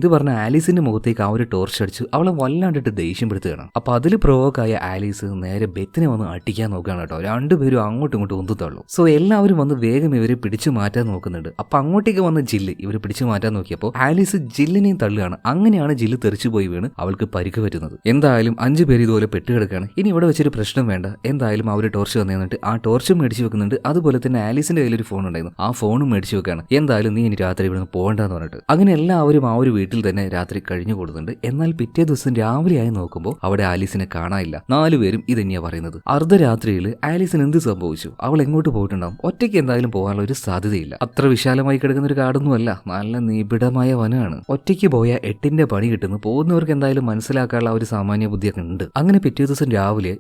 ഇത് പറഞ്ഞ ആലീസിന്റെ മുഖത്തേക്ക് ആ ഒരു ടോർച്ച് അടിച്ച് അവളെ വല്ലാണ്ടിട്ട് ദേഷ്യപ്പെടുത്തുകയാണ്. അപ്പൊ അതിൽ പ്രൊവോക്കായ ആലീസ് നേരെ ബെത്തിനെ വന്ന് അടിക്കാൻ നോക്കുകയാണ് കേട്ടോ. രണ്ടുപേരും അങ്ങോട്ടും ഇങ്ങോട്ടും ഉന്തുത്തള്ളു. സോ എല്ലാവരും വന്ന് വേഗം ഇവരെ പിടിച്ചു മാറ്റാൻ നോക്കുന്നുണ്ട്. അപ്പൊ അങ്ങോട്ടേക്ക് വന്ന ജില്ല് ഇവർ പിടിച്ചു മാറ്റാൻ നോക്കിയപ്പോൾ ആലീസ് ജില്ലിനെയും തള്ളുകയാണ്. അങ്ങനെയാണ് ജില്ല് തെറിച്ചു പോയി വീണ് അവൾക്ക് പരിക്ക് പറ്റുന്നത്. എന്തായാലും 5 പേര് ഇതുപോലെ പെട്ടുകിടക്കുകയാണ്. ഇനി ഇവിടെ വെച്ചൊരു പ്രശ്നം വേണ്ട, എന്തായാലും ആ ഒരു ടോർച്ച് വന്നിട്ട് ആ ടോർച്ചും മേടിച്ചു വെക്കുന്നുണ്ട്. അതുപോലെ തന്നെ ആലീസിന്റെ കയ്യിൽ ഒരു ഫോൺ ഉണ്ടായിരുന്നു, ആ ഫോണും മേടിച്ചു വെക്കുകയാണ്. എന്തായാലും നീ ഇനി രാത്രി ഇവിടുന്ന് പോകണ്ടെന്ന് പറഞ്ഞിട്ട് അങ്ങനെ എല്ലാവരും ആ ഒരു വീട്ടിൽ തന്നെ രാത്രി കഴിഞ്ഞു കൂടുന്നുണ്ട്. എന്നാൽ പിറ്റേ ദിവസം രാവിലെയായി നോക്കുമ്പോൾ അവിടെ ആലീസിനെ കാണാനില്ല. 4 പേരും ഇതന്നെയാ പറയുന്നത്. അർദ്ധരാത്രിയിൽ ആലീസിന് എന്ത് സംഭവിച്ചു, അവൾ എങ്ങോട്ട് പോയിട്ടുണ്ടാവും, ഒറ്റയ്ക്ക് എന്തായാലും പോകാനുള്ള ഒരു സാധ്യതയില്ല. അത്ര വിശാലമായി കിടക്കുന്ന ഒരു കാടൊന്നുമല്ല, നല്ല നിബിഡമായ വനമാണ്. ഒറ്റയ്ക്ക് പോയ 8ന്റെ പണി കിട്ടുന്നു. പോകുന്നവർക്ക് എന്തായാലും മനസ്സിലാക്കാനുള്ള ഒരു സാമാന്യ ബുദ്ധിയൊക്കെ ഉണ്ട്. അങ്ങനെ പിറ്റേ ദിവസം രാവിലെ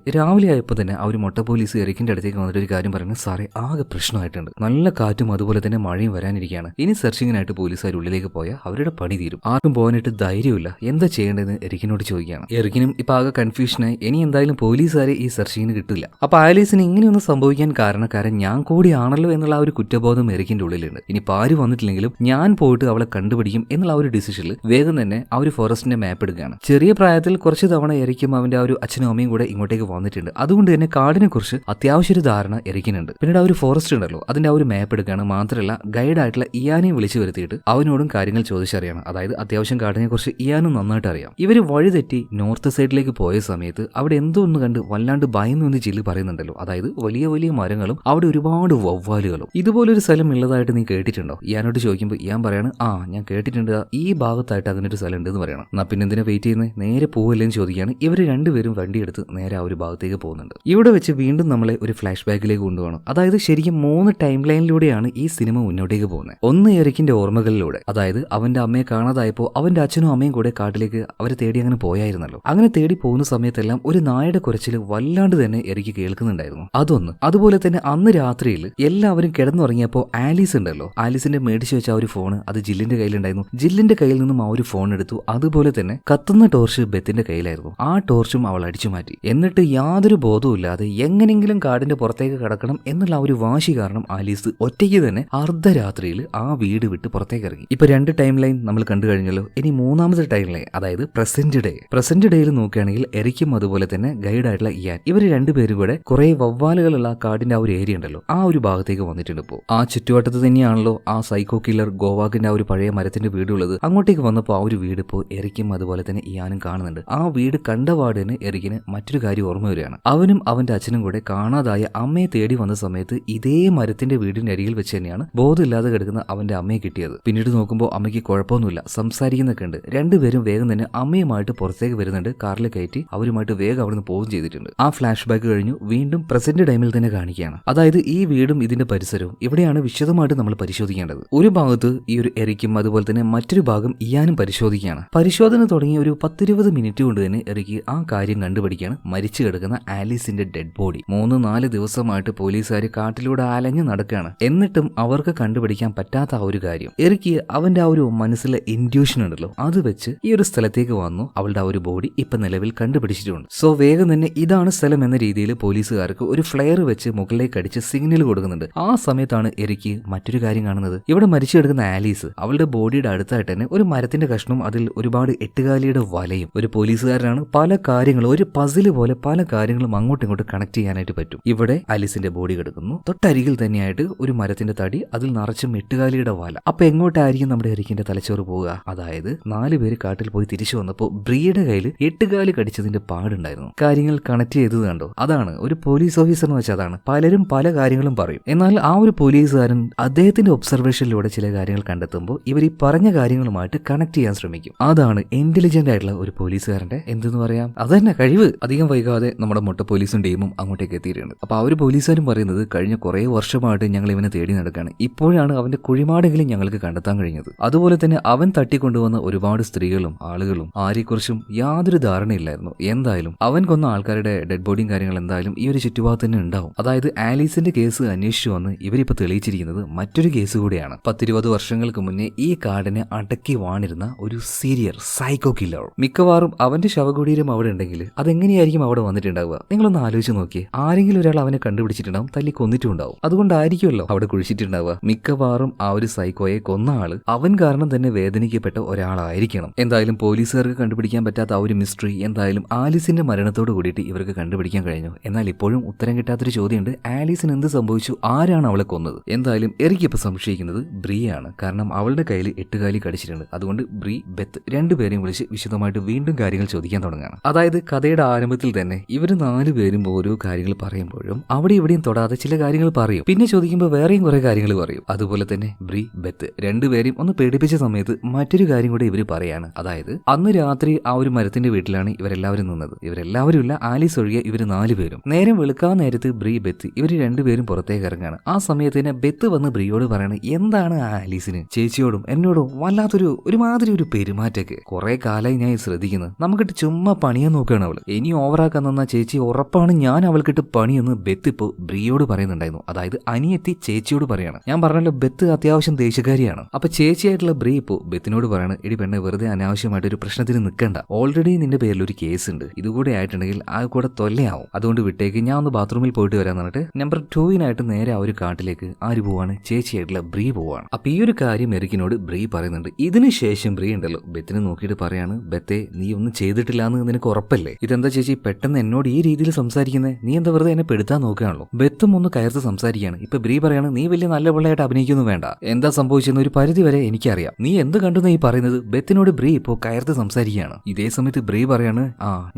ആയപ്പോൾ തന്നെ ആ ഒരു മൊട്ട പോലീസ് എറിക്കിന്റെ അടുത്തേക്ക് വന്നിട്ട് ഒരു കാര്യം പറയുന്നത്, സാറേ ആകെ പ്രശ്നമായിട്ടുണ്ട്, നല്ല കാറ്റും അതുപോലെ തന്നെ മഴയും വരാനിരിക്കുകയാണ്. ഇനി സെർച്ചിങ്ങിനായിട്ട് പോലീസുകാർ ഉള്ളിലേക്ക് പോയാൽ അവരുടെ പണി തീരും, ആർക്കും പോകാനായിട്ട് ധൈര്യമില്ല, എന്താ ചെയ്യേണ്ടതെന്ന് എറിക്കിനോട് ചോദിക്കുകയാണ്. എറിക്കിനും ഇപ്പൊ ആകെ കൺഫ്യൂഷനായി. ഇനി എന്തായാലും പോലീസുകാരെ ഈ സെർച്ചിങ്ങിന് കിട്ടില്ല. അപ്പൊ ആലീസിന് ഇങ്ങനെയൊന്നും സംഭവിക്കാൻ കാരണക്കാരൻ ഞാൻ കൂടിയാണല്ലോ എന്നുള്ള ആ ഒരു കുറ്റബോധം എറിക്കിന്റെ ഉള്ളിലുണ്ട്. ഇനി ആര് വന്നിട്ടില്ലെങ്കിലും ഞാൻ പോയിട്ട് അവളെ കണ്ടുപിടിക്കും എന്നുള്ള ആ ഒരു ഡിസിഷനിൽ വേഗം തന്നെ ആ ഒരു ഫോറസ്റ്റിന്റെ മാപ്പ് എടുക്കുകയാണ്. ചെറിയ പ്രായത്തിൽ കുറച്ച് തവണ എറിക്കും അവന്റെ ആ ഒരു അച്ഛനും അമ്മയും കൂടെ ഇങ്ങോട്ടേക്ക് വന്നിട്ടുണ്ട്. അതുകൊണ്ട് തന്നെ കാടിനെ കുറിച്ച് അത്യാവശ്യ ഒരു ധാരണ എറിക്കുന്നുണ്ട്. പിന്നീട് ആ ഒരു ഫോറസ്റ്റ് ഉണ്ടല്ലോ അതിന്റെ ആ ഒരു മാപ്പ് എടുക്കുകയാണ്. മാത്രമല്ല ഗൈഡായിട്ടുള്ള ഇയാനെയും വിളിച്ചു വരുത്തിയിട്ട് അവനോടും കാര്യങ്ങൾ ചോദിച്ചറിയണം. അതായത് അത്യാവശ്യം കാടിനെ കുറിച്ച് ഇയാനും നന്നായിട്ട് അറിയാം. ഇവര് വഴിതെറ്റി നോർത്ത് സൈഡിലേക്ക് പോയ സമയത്ത് അവിടെ എന്തോ ഒന്ന് കണ്ട് വല്ലാണ്ട് ഭയന്നു എന്ന് ജില്ലി പറയുന്നുണ്ടല്ലോ. അതായത് വലിയ വലിയ മരങ്ങളും അവിടെ ഒരുപാട് വവ്വാലുകളും. ഇതുപോലൊരു സ്ഥലം ഉള്ളതായിട്ട് നീ കേട്ടിട്ടുണ്ടോ? ഇയാനോട് ചോദിക്കുമ്പോൾ ഇയാൻ പറയാണ്, ആ ഞാൻ കേട്ടിട്ടുണ്ട്, ഈ ഭാഗത്തായിട്ട് അങ്ങനെ ഒരു സ്ഥലം ഉണ്ടെന്ന് പറയണം. എന്നാ പിന്നെ എന്തിനാ വെയിറ്റ് ചെയ്യുന്നത്, നേരെ പോവല്ലേന്ന് ചോദിക്കുകയാണ്. ഇവർ രണ്ടുപേരും വണ്ടിയെടുത്ത് നേരെ ആ ഒരു ഭാഗത്തേക്ക് പോകുന്നുണ്ട്. ഇവിടെ വെച്ച് വീണ്ടും നമ്മളെ ഒരു ഫ്ലാഷ് ബാക്കിലേക്ക് കൊണ്ടുപോകണം. അതായത് ശരിക്കും 3 ടൈം ലൈനിലൂടെയാണ് ഈ സിനിമ മുന്നോട്ടേക്ക് പോകുന്നത്. ഒന്ന് എറിക്കിന്റെ ഓർമ്മകളിലൂടെ, അതായത് അവന്റെ അമ്മയെ കാണാതായപ്പോൾ അവന്റെ അച്ഛനും അമ്മയും കൂടെ കാട്ടിലേക്ക് അവരെ തേടി അങ്ങനെ പോയായിരുന്നല്ലോ. അങ്ങനെ തേടി പോകുന്ന സമയത്തെല്ലാം ഒരു നായയുടെ കുരച്ചിൽ വല്ലാണ്ട് തന്നെ എറിക്ക് കേൾക്കുന്നുണ്ടായിരുന്നു. അതൊന്ന്. അതുപോലെ തന്നെ അന്ന് രാത്രിയിൽ എല്ലാവരും കിടന്നുറങ്ങിയപ്പോൾ ആലീസ് ഉണ്ടല്ലോ, ആലീസിന്റെ മേടിച്ചു വെച്ച ആ ഒരു ഫോണ് അത് ജില്ലിന്റെ കയ്യിലുണ്ടായിരുന്നു. ജില്ലിന്റെ കയ്യിൽ നിന്നും ആ ഒരു ഫോൺ എടുത്തു. അതുപോലെ തന്നെ കത്തുന്ന ടോർച്ച് ബെത്തിന്റെ കയ്യിലായിരുന്നു. ആ ടോർച്ചും അവൾ അടിച്ചു മാറ്റി. എന്നിട്ട് യാതൊരു ബോധവും ഇല്ലാതെ എങ്ങനെങ്കിലും കാടിന്റെ പുറത്തേക്ക് കടക്കണം എന്നുള്ള ആ ഒരു വാശി കാരണം ആലീസ് ഒറ്റയ്ക്ക് തന്നെ അർദ്ധരാത്രിയിൽ ആ വീട് വിട്ട് പുറത്തേക്ക് ഇറങ്ങി. ഇപ്പൊ 2 ടൈം ലൈൻ നമ്മൾ കണ്ടു കഴിഞ്ഞല്ലോ. ഇനി 3ാമത്തെ ടൈം ലൈൻ, അതായത് പ്രസന്റ് ഡേയിൽ നോക്കുകയാണെങ്കിൽ എറിക്കും അതുപോലെ തന്നെ ഗൈഡായിട്ടുള്ള ഇയാൻ, ഇവര് രണ്ടുപേരും കൂടെ കുറെ വവ്വാലുകളുള്ള കാടിന്റെ ആ ഒരു ഏരിയ ഉണ്ടല്ലോ ആ ഒരു ഭാഗത്തേക്ക് വന്നിട്ടുണ്ട്. ഇപ്പോൾ ആ ചുറ്റുവട്ടത്ത് തന്നെയാണല്ലോ ആ സൈക്കോ കില്ലർ ഗോവാക്കിന്റെ ആ ഒരു പഴയ മരത്തിന്റെ വീടുള്ളത്. അങ്ങോട്ടേക്ക് വന്നപ്പോൾ ആ ഒരു വീട് ഇപ്പോൾ എറിക്കും അതുപോലെ തന്നെ ഇയാനും കാണുന്നുണ്ട്. ആ വീട് കണ്ടപാട് തന്നെ എറിക്കിന് മറ്റൊരു കാര്യം ഓർമ്മ വരികയാണ്. അവനും അവന്റെ അച്ഛനും കൂടെ കാണാതായ അമ്മയെ തേടി വന്ന സമയത്ത് ഇതേ മരത്തിന്റെ വീടിന്റെ അരികിൽ വെച്ച് തന്നെയാണ് ബോധമില്ലാതെ കിടക്കുന്ന അവന്റെ അമ്മയെ കിട്ടിയത്. പിന്നീട് നോക്കുമ്പോൾ അമ്മയ്ക്ക് കുഴപ്പമൊന്നുമില്ല, സംസാരിക്കുന്നൊക്കെ ഉണ്ട്. രണ്ടുപേരും വേഗം തന്നെ അമ്മയുമായിട്ട് പുറത്തേക്ക് വരുന്നുണ്ട്. കാറിൽ കയറ്റി അവരുമായിട്ട് വേഗം അവിടുന്ന് പോവുകയും ചെയ്തിട്ടുണ്ട്. ആ ഫ്ലാഷ് ബാക്ക് കഴിഞ്ഞു വീണ്ടും പ്രസന്റ് ടൈമിൽ തന്നെ കാണിക്കുകയാണ്. അതായത് ഈ വീടും ഇതിന്റെ പരിസരവും ഇവിടെയാണ് വിശദമായിട്ട് നമ്മൾ പരിശോധിക്കേണ്ടത്. ഒരു ഭാഗത്ത് ഈ ഒരു എറിക്കും അതുപോലെ തന്നെ മറ്റൊരു ഭാഗം ഇയാനും പരിശോധിക്കുകയാണ്. പരിശോധന തുടങ്ങിയ ഒരു 10-20 മിനിറ്റ് കൊണ്ട് തന്നെ എറിക്ക് ആ കാര്യം കണ്ടുപിടിക്കുകയാണ്. മരിച്ചു കിടക്കുന്ന ആലീസിന്റെ ഡെഡ് ബോഡി 3-4 ദിവസമായിട്ട് പോലീസുകാർ കാട്ടിലൂടെ അലഞ്ഞു നടക്കുകയാണ്. എന്നിട്ടും അവർക്ക് കണ്ടുപിടിക്കാൻ പറ്റാത്ത ആ ഒരു കാര്യം എറിക്ക് അവന്റെ ആ ഒരു മനസ്സിലെ ഇൻഡ്യൂഷൻ ഉണ്ടല്ലോ അത് വെച്ച് ഈ ഒരു സ്ഥലത്തേക്ക് വന്നു. അവളുടെ ആ ഒരു ബോഡി ഇപ്പൊ നിലവിൽ കണ്ടുപിടിച്ചിട്ടുണ്ട്. സോ വേഗം തന്നെ ഇതാണ് സ്ഥലം എന്ന രീതിയിൽ പോലീസുകാർക്ക് ഒരു ഫ്ലെയർ വെച്ച് മുകളിലേക്ക് അടിച്ച് സിഗ്നൽ കൊടുക്കുന്നുണ്ട്. ആ സമയത്താണ് എറിക്ക് മറ്റൊരു കാര്യം കാണുന്നത്. ഇവിടെ മരിച്ചു കിടക്കുന്ന ആലീസ് അവളുടെ ബോഡിയുടെ അടുത്തായിട്ട് തന്നെ ഒരു മരത്തിന്റെ കഷ്ണവും അതിൽ ഒരുപാട് 8 കാലിയുടെ വലയും. ഒരു പോലീസുകാരനാണ് പല കാര്യങ്ങളും ഒരു പസില് പോലെ പല കാര്യങ്ങളും കാര്യങ്ങളും അങ്ങോട്ടും ഇങ്ങോട്ടും കണക്ട് ചെയ്യാനായിട്ട് പറ്റും. ഇവിടെ ആലീസിന്റെ ബോഡി കിടക്കുന്നു, തൊട്ടരികിൽ തന്നെയായിട്ട് ഒരു മരത്തിന്റെ തടി, അതിൽ നിറച്ചും എട്ടുകാലിയുടെ വാല. അപ്പൊ എങ്ങോട്ടായിരിക്കും നമ്മുടെ എറിക്കിന്റെ തലച്ചോറ് പോവുക? അതായത് 4 പേര് കാട്ടിൽ പോയി തിരിച്ചു വന്നപ്പോൾ ബ്രിയുടെ കയ്യിൽ 8 കാല് കടിച്ചതിന്റെ പാടുണ്ടായിരുന്നു. കാര്യങ്ങൾ കണക്ട് ചെയ്തത് കണ്ടോ? അതാണ് ഒരു പോലീസ് ഓഫീസർ എന്ന് വെച്ചാൽ അതാണ്. പലരും പല കാര്യങ്ങളും പറയും, എന്നാൽ ആ ഒരു പോലീസുകാരൻ അദ്ദേഹത്തിന്റെ ഒബ്സർവേഷനിലൂടെ ചില കാര്യങ്ങൾ കണ്ടെത്തുമ്പോൾ ഇവർ ഈ പറഞ്ഞ കാര്യങ്ങളുമായിട്ട് കണക്ട് ചെയ്യാൻ ശ്രമിക്കും. അതാണ് ഇന്റലിജന്റ് ആയിട്ടുള്ള ഒരു പോലീസുകാരന്റെ എന്തെന്ന് പറയാം, അത് തന്നെ കഴിവ്. അധികം വൈകാതെ നമ്മുടെ മൊട്ട പോലീസും ടീമും അങ്ങോട്ടേക്ക് എത്തിയിട്ടുണ്ട്. അപ്പൊ ആ ഒരു പോലീസുകാരും പറയുന്നത്, കഴിഞ്ഞ കുറെ വർഷമായിട്ട് ഞങ്ങൾ ഇവനെ തേടി നടക്കുകയാണ്, ഇപ്പോഴാണ് അവന്റെ കുഴിമാടെങ്കിലും ഞങ്ങൾക്ക് കണ്ടെത്താൻ കഴിഞ്ഞത്. അതുപോലെ തന്നെ അവൻ തട്ടിക്കൊണ്ടുവന്ന ഒരുപാട് സ്ത്രീകളും ആളുകളും ആരെക്കുറിച്ചും യാതൊരു ധാരണയില്ലായിരുന്നു. എന്തായാലും അവൻ കൊന്ന ആൾക്കാരുടെ ഡെഡ് ബോഡിയും കാര്യങ്ങൾ എന്തായാലും ഈ ഒരു ചുറ്റുഭാഗത്ത് തന്നെ ഉണ്ടാവും. അതായത് ആലീസിന്റെ കേസ് അന്വേഷിച്ചു വന്ന് ഇവരിപ്പോ തെളിയിച്ചിരിക്കുന്നത് മറ്റൊരു കേസ് കൂടിയാണ്. 10-20 വർഷങ്ങൾക്ക് മുന്നേ ഈ കാടിനെ അടക്കി വാണിരുന്ന ഒരു സീരിയൽ സൈക്കോ കില്ലർ. മിക്കവാറും അവന്റെ ശവകുടീരം അവിടെ ഉണ്ടെങ്കിൽ അതെങ്ങനെയായിരിക്കും അവിടെ വന്നിട്ടുണ്ടാവുക? നിങ്ങളൊന്ന് ആലോചിച്ച് നോക്കിയേ. ആരെങ്കിലും ഒരാൾ അവനെ കണ്ടുപിടിച്ചിട്ടുണ്ടാവും, തല്ലി കൊന്നിട്ടുണ്ടാവും. അതുകൊണ്ടായിരിക്കുമല്ലോ അവിടെ കുഴിച്ചിട്ടുണ്ടാവുക. മിക്കവാറും ആ ഒരു സൈക്കോയെ കൊന്ന ആള് അവൻ കാരണം തന്നെ വേദനിക്കപ്പെട്ട ഒരാളായിരിക്കണം. എന്തായാലും പോലീസുകാർക്ക് കണ്ടുപിടിക്കാൻ പറ്റാത്ത ആ ഒരു മിസ്റ്ററി എന്തായാലും ആലീസിന്റെ മരണത്തോട് കൂടിയിട്ട് ഇവർക്ക് കണ്ടുപിടിക്കാൻ കഴിഞ്ഞു. എന്നാൽ ഇപ്പോഴും ഉത്തരം കിട്ടാത്തൊരു ചോദ്യമുണ്ട്, ആലീസിന് എന്ത് സംഭവിച്ചു? ആരാണ് അവളെ കൊന്നത്? എന്തായാലും എറിക്ക് ഇപ്പൊ സംശയിക്കുന്നത് ബ്രിയാണ്. കാരണം അവളുടെ കയ്യിൽ 8 കാലി കടിച്ചിട്ടുണ്ട്. അതുകൊണ്ട് ബ്രി, ബെത്ത് രണ്ടുപേരെയും വിളിച്ച് വിശദമായിട്ട് വീണ്ടും കാര്യങ്ങൾ ചോദിക്കാൻ തുടങ്ങുകയാണ്. അതായത് കഥയുടെ ആരംഭത്തിൽ തന്നെ ഇവർ 4 പേരും ഓരോ കാര്യങ്ങൾ പറയുമ്പോഴും അവിടെ ഇവിടെയും തൊടാതെ ചില കാര്യങ്ങൾ പറയും. പിന്നെ ചോദിക്കുമ്പോൾ വേറെയും കുറെ കാര്യങ്ങൾ പറയും. അതുപോലെ തന്നെ ബ്രി, ബെത്ത് രണ്ടുപേരെയും ഒന്ന് പേടിപ്പിച്ച സമയത്ത് മറ്റൊരു കാര്യം കൂടെ ഇവർ പറയാണ്. അതായത് അന്ന് രാത്രി ആ ഒരു മരത്തിന്റെ വീട്ടിലാണ് ഇവരെല്ലാവരും നിന്നത്. ഇവരെല്ലാവരും ഇല്ല, ആലീസ് ഒഴികെ ഇവർ 4 പേരും. നേരം വെളുക്കാൻ നേരത്ത് ബ്രി, ബെത്ത് ഇവർ രണ്ടുപേരും പുറത്തേക്ക് ഇറങ്ങാണ്. ആ സമയത്ത് തന്നെ ബെത്ത് വന്ന് ബ്രിയോട് പറയണ, എന്താണ് ആ ആലീസിന് ചേച്ചിയോടും എന്നോടും വല്ലാത്തൊരു ഒരുമാതിരി ഒരു പെരുമാറ്റൊക്കെ. കുറെ കാലമായി ഞാൻ ശ്രദ്ധിക്കുന്നത്. നമുക്കിട്ട് ചുമ്മാ പണിയാൻ നോക്കുകയാണ് അവള്. ഇനി ഓവറാക്കാൻ തന്ന ചേച്ചി ഉറപ്പാണ് ഞാൻ അവൾക്കിട്ട് പണിയെന്ന് ബെത്ത് ഇപ്പോ ബ്രിയോട് പറയുന്നുണ്ടായിരുന്നു. അതായത് അനിയത്തി ചേച്ചിയോട് പറയാണ്. ഞാൻ പറഞ്ഞല്ലോ ബെത്ത് അത്യാവശ്യം ദേഷ്യക്കാരിയാണ്. അപ്പൊ ചേച്ചിയായിട്ടുള്ള ബ്രി ഇപ്പോ ബെത്തിനോട് പറയാണ്, എടി പെണ്ണെ വെറുതെ അനാവശ്യമായിട്ട് ഒരു പ്രശ്നത്തിന് നിൽക്കണ്ട. ഓൾറെഡി നിന്റെ പേരിൽ ഒരു കേസ് ഉണ്ട്. ഇതുകൂടെ ആയിട്ടുണ്ടെങ്കിൽ ആ കൂടെ തൊല്ലയാവും. അതുകൊണ്ട് വിട്ടേക്ക്, ഞാൻ ഒന്ന് ബാത്റൂമിൽ പോയിട്ട് വരാൻ പറഞ്ഞിട്ട് നമ്പർ 2 നേരെ ആ ഒരു കാട്ടിലേക്ക് ആര് പോവാണ്? ചേച്ചിയായിട്ടുള്ള ബ്രി പോവാണ്. അപ്പൊ ഈ ഒരു കാര്യം എറിക്കിനോട് ബ്രി പറയുന്നുണ്ട്. ഇതിനുശേഷം ബ്രി ഉണ്ടല്ലോ ബെത്തിനെ നോക്കിയിട്ട് പറയാണ്, ബെത്തെ നീ ഒന്നും ചെയ്തിട്ടില്ല എന്ന് നിനക്ക് ഉറപ്പല്ലേ? ഇതെന്താ ചേച്ചി പെട്ടെന്ന് എന്നോട് ഈ രീതിയിൽ സംസാരിക്കുന്നത്? നീ എന്താ വെറുതെ എന്നെ പെടുത്താൻ നോക്കുകയാണല്ലോ? ബെത്തും ഒന്ന് കയർത്ത് സംസാരിക്കുകയാണ്. ഇപ്പൊ ബ്രി പറയാണ്, നീ വലിയ നല്ല പിള്ളയായിട്ട് അഭിനയിക്കൊന്നും വേണ്ട. എന്താ സംഭവിച്ചെന്ന് ഒരു പരിധി വരെ എനിക്കറിയാം. നീ എന്ത് കണ്ടെന്ന് ഈ പറയുന്നത്? ബെത്തിനോട് ബ്രി ഇപ്പോ കയർത്ത് സംസാരിക്കുകയാണ്. ഇതേ സമയത്ത് ബ്രി പറയാണ്,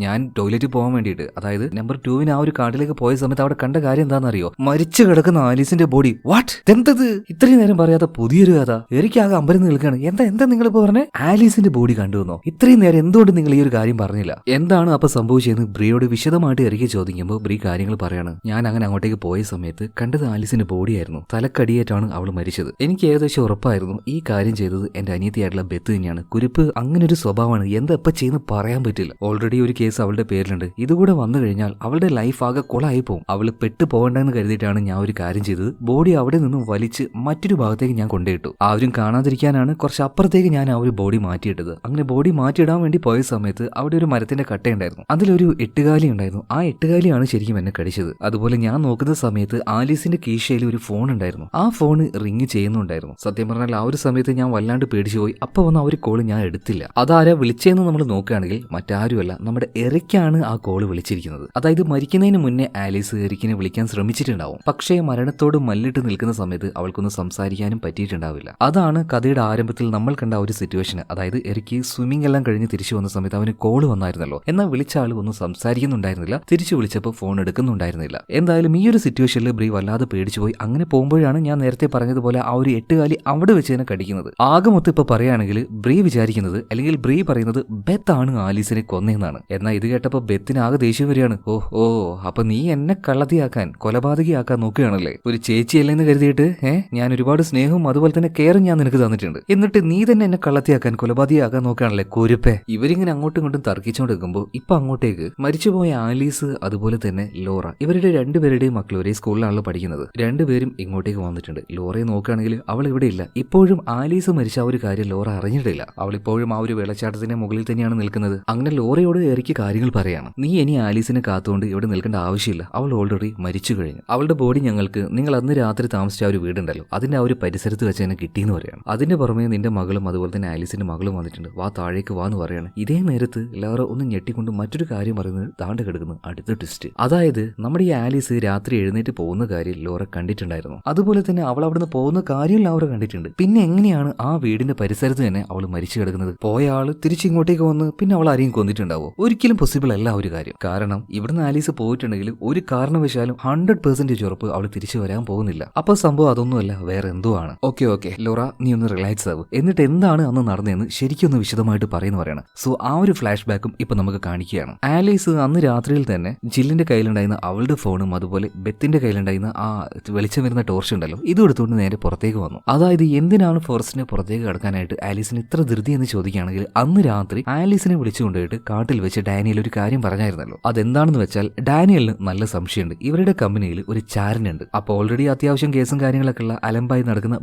ഞാൻ ടോയ്ലറ്റിൽ പോകാൻ വേണ്ടിയിട്ട്, അതായത് നമ്പർ 2 ആ ഒരു കാട്ടിലേക്ക് പോയ സമയത്ത് അവിടെ കണ്ട കാര്യം എന്താണെന്നറിയോ? മരിച്ചു കിടക്കുന്ന ആലീസിന്റെ ബോഡി. വാട്ട്? എന്തത്? ഇത്രയും നേരം പറയാത്ത പുതിയൊരു കഥ. എനിക്കാകെ അമ്പരന്ന് നിൽക്കുകയാണ്. എന്താ നിങ്ങളിപ്പോ പറഞ്ഞേ? ആലീസിന്റെ ബോഡി കണ്ടുവന്നോ? ഇത്രയും നേരം എന്തുകൊണ്ട് നിങ്ങൾ ഈ ഒരു കാര്യം പറഞ്ഞില്ല? എന്താണ് അപ്പൊ സംഭവിച്ചതെന്ന് ബ്രിയോട് വിശദമായിട്ട് ഇറക്കി ചോദിക്കുമ്പോൾ ബ്രി കാര്യങ്ങൾ പറയാണ്. ഞാൻ അങ്ങനെ അങ്ങോട്ടേക്ക് പോയ സമയത്ത് കണ്ടത് ആലീസിന്റെ ബോഡിയായിരുന്നു. തലക്കടിയേറ്റാണ് അവൾ മരിച്ചത്. എനിക്ക് ഏകദേശം ഉറപ്പായിരുന്നു ഈ കാര്യം ചെയ്തത് എന്റെ അനിയത്തിയായിട്ടുള്ള ബെത്ത് തന്നെയാണ്. കുരിപ്പ് അങ്ങനെ ഒരു സ്വഭാവമാണ്. എന്താ എപ്പ ചെയ്യുന്ന പറയാൻ പറ്റില്ല. ഓൾറെഡി ഒരു കേസ് അവളുടെ പേരിലുണ്ട്. ഇതുകൂടെ വന്നു കഴിഞ്ഞാൽ അവളുടെ ലൈഫ് ആകെ കൊളായി പോകും. അവള് പെട്ടു പോകണ്ടെന്ന് കരുതിയിട്ടാണ് ഞാൻ ഒരു കാര്യം ചെയ്തത്. ബോഡി അവിടെ നിന്നും വലിച്ച് മറ്റൊരു ഭാഗത്തേക്ക് ഞാൻ കൊണ്ടുപോയിട്ടു. ആരും കാണാതിരിക്കാനാണ് കുറച്ച് അപ്പുറത്തേക്ക് ഞാൻ ആ ഒരു ബോഡി മാറ്റിയിട്ടത്. അങ്ങനെ ബോഡി മാറ്റിയിടാൻ വേണ്ടി പോയ സമയത്ത് അവിടെ ഒരു മരത്തിന്റെ കട്ടയുണ്ടായിരുന്നു. അതിലൊരു 8 കാലി ഉണ്ടായിരുന്നു. ആ 8 കാലിയാണ് ശരിക്കും എന്നെ കടിച്ചത്. അതുപോലെ ഞാൻ നോക്കുന്ന സമയത്ത് ആലീസിന്റെ കീശയിൽ ഒരു ഫോൺ ഉണ്ടായിരുന്നു. ആ ഫോൺ റിങ് ചെയ്യുന്നുണ്ടായിരുന്നു. സത്യം പറഞ്ഞാൽ ആ ഒരു സമയത്ത് ഞാൻ വല്ലാണ്ട് പേടിച്ചു പോയി. അപ്പൊ വന്ന ആ ഒരു കോള് ഞാൻ എടുത്തില്ല. അതാരാ വിളിച്ചതെന്ന് നമ്മൾ നോക്കുകയാണെങ്കിൽ മറ്റാരുമല്ല, നമ്മുടെ എറിക്കാണ് ആ കോള് വിളിച്ചിരിക്കുന്നത്. അതായത് മരിക്കുന്നതിന് മുന്നേ ആലീസ് എറിക്കിനെ വിളിക്കാൻ ശ്രമിച്ചിട്ടുണ്ടാവും. പക്ഷേ മരണത്തോട് മല്ലിട്ട് നിൽക്കുന്ന സമയത്ത് അവൾക്കൊന്നും സംസാരിക്കാനും പറ്റിയിട്ടുണ്ടാവില്ല. അതാണ് കഥയുടെ ആരംഭത്തിൽ നമ്മൾ കണ്ട ഒരു സിറ്റുവേഷൻ. അതായത് എറിക്ക് സ്വിമ്മിംഗ് എല്ലാം കഴിഞ്ഞ് തിരിച്ചു വന്ന സമയത്ത് അവന് കോള് വന്നായിരുന്നല്ലോ. എന്നാൽ വിളിച്ച ആൾ ഒന്നും സംസാരിക്കുന്നുണ്ടായിരുന്നില്ല. തിരിച്ചു വിളിച്ചപ്പോൾ ഫോൺ എടുക്കുന്നുണ്ടായിരുന്നില്ല. എന്തായാലും ഈ ഒരു സിറ്റുവേഷനിൽ ബ്രി വല്ലാതെ പേടിച്ചു പോയി. അങ്ങനെ പോകുമ്പോഴാണ് ഞാൻ നേരത്തെ പറഞ്ഞതുപോലെ ആ ഒരു 8 കാലി അവിടെ വെച്ച് തന്നെ കടിക്കുന്നത്. ആകെ മൊത്തം ഇപ്പൊ പറയുകയാണെങ്കിൽ ബ്രി വിചാരിക്കുന്നത്, അല്ലെങ്കിൽ ബ്രി പറയുന്നത് ബെത്താണ് ആലീസിനെ കൊന്നതെന്നാണ്. എന്നാൽ ഇത് കേട്ടപ്പോ ബെത്തിന് ആകെ ദേഷ്യം വരികയാണ്. ഓ അപ്പൊ നീ എന്നെ കള്ളത്തിയാക്കാൻ, കൊലപാതകയാക്കാൻ നോക്കുകയാണല്ലേ? ഒരു ചേച്ചിയല്ലെന്ന് കരുതിയിട്ട് ഞാൻ ഒരുപാട് സ്നേഹവും അതുപോലെ തന്നെ കെയറും ഞാൻ നിനക്ക് തന്നിട്ടുണ്ട്. എന്നിട്ട് നീ തന്നെ എന്നെ കള്ളത്തിയാക്കാൻ, കൊലപാതകയാക്കാൻ നോക്കുകയാണല്ലേ കുരുപ്പേ? ഇവരിങ്ങനെ അങ്ങോട്ടും ഇങ്ങോട്ടും തർക്കിച്ചുകൊണ്ടിരിക്കുമ്പോൾ ഇപ്പൊ അങ്ങോട്ടേക്ക് മരിച്ചുപോയ ആലീസ് അതുപോലെ തന്നെ ലോറ, ഇവരുടെ രണ്ടുപേരുടെയും മക്കൾ ഒരേ സ്കൂളിലാണല്ലോ പഠിക്കുന്നത്. രണ്ടുപേരും ഇങ്ങോട്ടേക്ക് വന്നിട്ടുണ്ട്. ലോറയെ നോക്കുകയാണെങ്കിൽ അവൾ ഇവിടെ ഇല്ല. ഇപ്പോഴും ആലീസ് മരിച്ച ആ ഒരു കാര്യം ലോറ അറിഞ്ഞിട്ടില്ല. അവൾ ഇപ്പോഴും ആ ഒരു വെള്ളച്ചാട്ടത്തിന്റെ മുകളിൽ തന്നെയാണ് നിൽക്കുന്നത്. അങ്ങനെ ലോറയോട് ഏറിക്ക് കാര്യങ്ങൾ പറയാണ്. നീ ഇനി ആലീസിനെ കാത്തുകൊണ്ട് ഇവിടെ നിൽക്കേണ്ട ആവശ്യമില്ല. അവൾ ഓൾറെഡി മരിച്ചു കഴിഞ്ഞു. അവളുടെ ബോഡി ഞങ്ങൾക്ക് നിങ്ങൾ അന്ന് രാത്രി താമസിച്ച ആ ഒരു വീടുണ്ടല്ലോ അതിന്റെ ആ ഒരു പരിസരത്ത് വെച്ച് തന്നെ കിട്ടിയെന്ന് പറയാണ്. അതിന്റെ പുറമെ നിന്റെ മകളും അതുപോലെ തന്നെ ആലീസിന്റെ മകളും വന്നിട്ടുണ്ട്. വാ താഴേക്ക് വാന്ന് പറയാണ്. ഇതേ നേരത്ത് ലോറ ഒന്ന് ഞെട്ടിക്കൊണ്ട് മറ്റൊരു കാര്യം പറയുന്നത് താണ്ട് കിടക്കുന്നു. അടുത്ത ട്വിസ്റ്റ്. അതായത് നമ്മുടെ ഈ ആലീസ് രാത്രി എഴുന്നേറ്റ് പോകുന്ന കാര്യം ലോറ കണ്ടിട്ടുണ്ടായിരുന്നു. അതുപോലെ തന്നെ അവൾ അവിടുന്ന് പോകുന്ന കാര്യം ലോറ കണ്ടിട്ടുണ്ട്. പിന്നെ എങ്ങനെയാണ് ആ വീടിന്റെ പരിസരത്ത് തന്നെ അവൾ മരിച്ചു കിടക്കുന്നത്? പോയ ആള് തിരിച്ചിങ്ങോട്ടേക്ക് വന്ന് പിന്നെ അവൾ ആരെയും കൊന്നിട്ടുണ്ടാവോ? ഒരിക്കലും പോസിബിൾ അല്ല ഒരു കാര്യം. കാരണം ഇവിടുന്ന് ആലീസ് പോയിട്ടുണ്ടെങ്കിൽ ഒരു കാരണവശാലും 100% ഉറപ്പ് അവൾ തിരിച്ചു വരാൻ പോകുന്നില്ല. അപ്പൊ സംഭവം അതൊന്നുമല്ല, വേറെ എന്തോ ആണ്. ഓക്കെ ലോറ, നീ ഒന്ന് റിലാക്സ് ആവും. എന്നിട്ട് എന്താണ് അന്ന് നടന്നതെന്ന് ശരിക്കൊന്ന് വിശദമായിട്ട് പറയുന്നു പറയണം. സോ ആ ഒരു ഫ്ലാഷ് ബാക്കും ഇപ്പൊ നമുക്ക് കാണിക്കുകയാണ്. ആലീസ് അന്ന് രാത്രിയിൽ തന്നെ ജില്ലിന്റെ കയ്യിലുണ്ടായിരുന്ന അവളുടെ ഫോണും അതുപോലെ ബെത്തിന്റെ കയ്യിലുണ്ടായിരുന്ന ആ വെളിച്ചം വരുന്ന ടോർച്ച് ഉണ്ടല്ലോ, ഇതും എടുത്തുകൊണ്ട് നേരെ പുറത്തേക്ക് വന്നു. അതായത് എന്തിനാണ് ഫോറസ്റ്റിനെ പുറത്തേക്ക് കടക്കാനായിട്ട് ആലീസിന് ഇത്ര ധൃതി എന്ന് ചോദിക്കുകയാണെങ്കിൽ, അന്ന് രാത്രി ആലീസിനെ വിളിച്ചുകൊണ്ടുപോയിട്ട് കാട്ടിൽ വെച്ച് ഡാനിയൽ ഒരു കാര്യം പറഞ്ഞായിരുന്നല്ലോ. അതെന്താണെന്ന് വെച്ചാൽ ഡാനിയലിന് നല്ല സംശയമുണ്ട്, ഇവരുടെ കമ്പനിയിൽ ഒരു ചാരനുണ്ട്. അപ്പൊ ഓൾറെഡി അത്യാവശ്യം കേസും കാര്യങ്ങളൊക്കെ ഉള്ള അലമ്പായി നടക്കുന്ന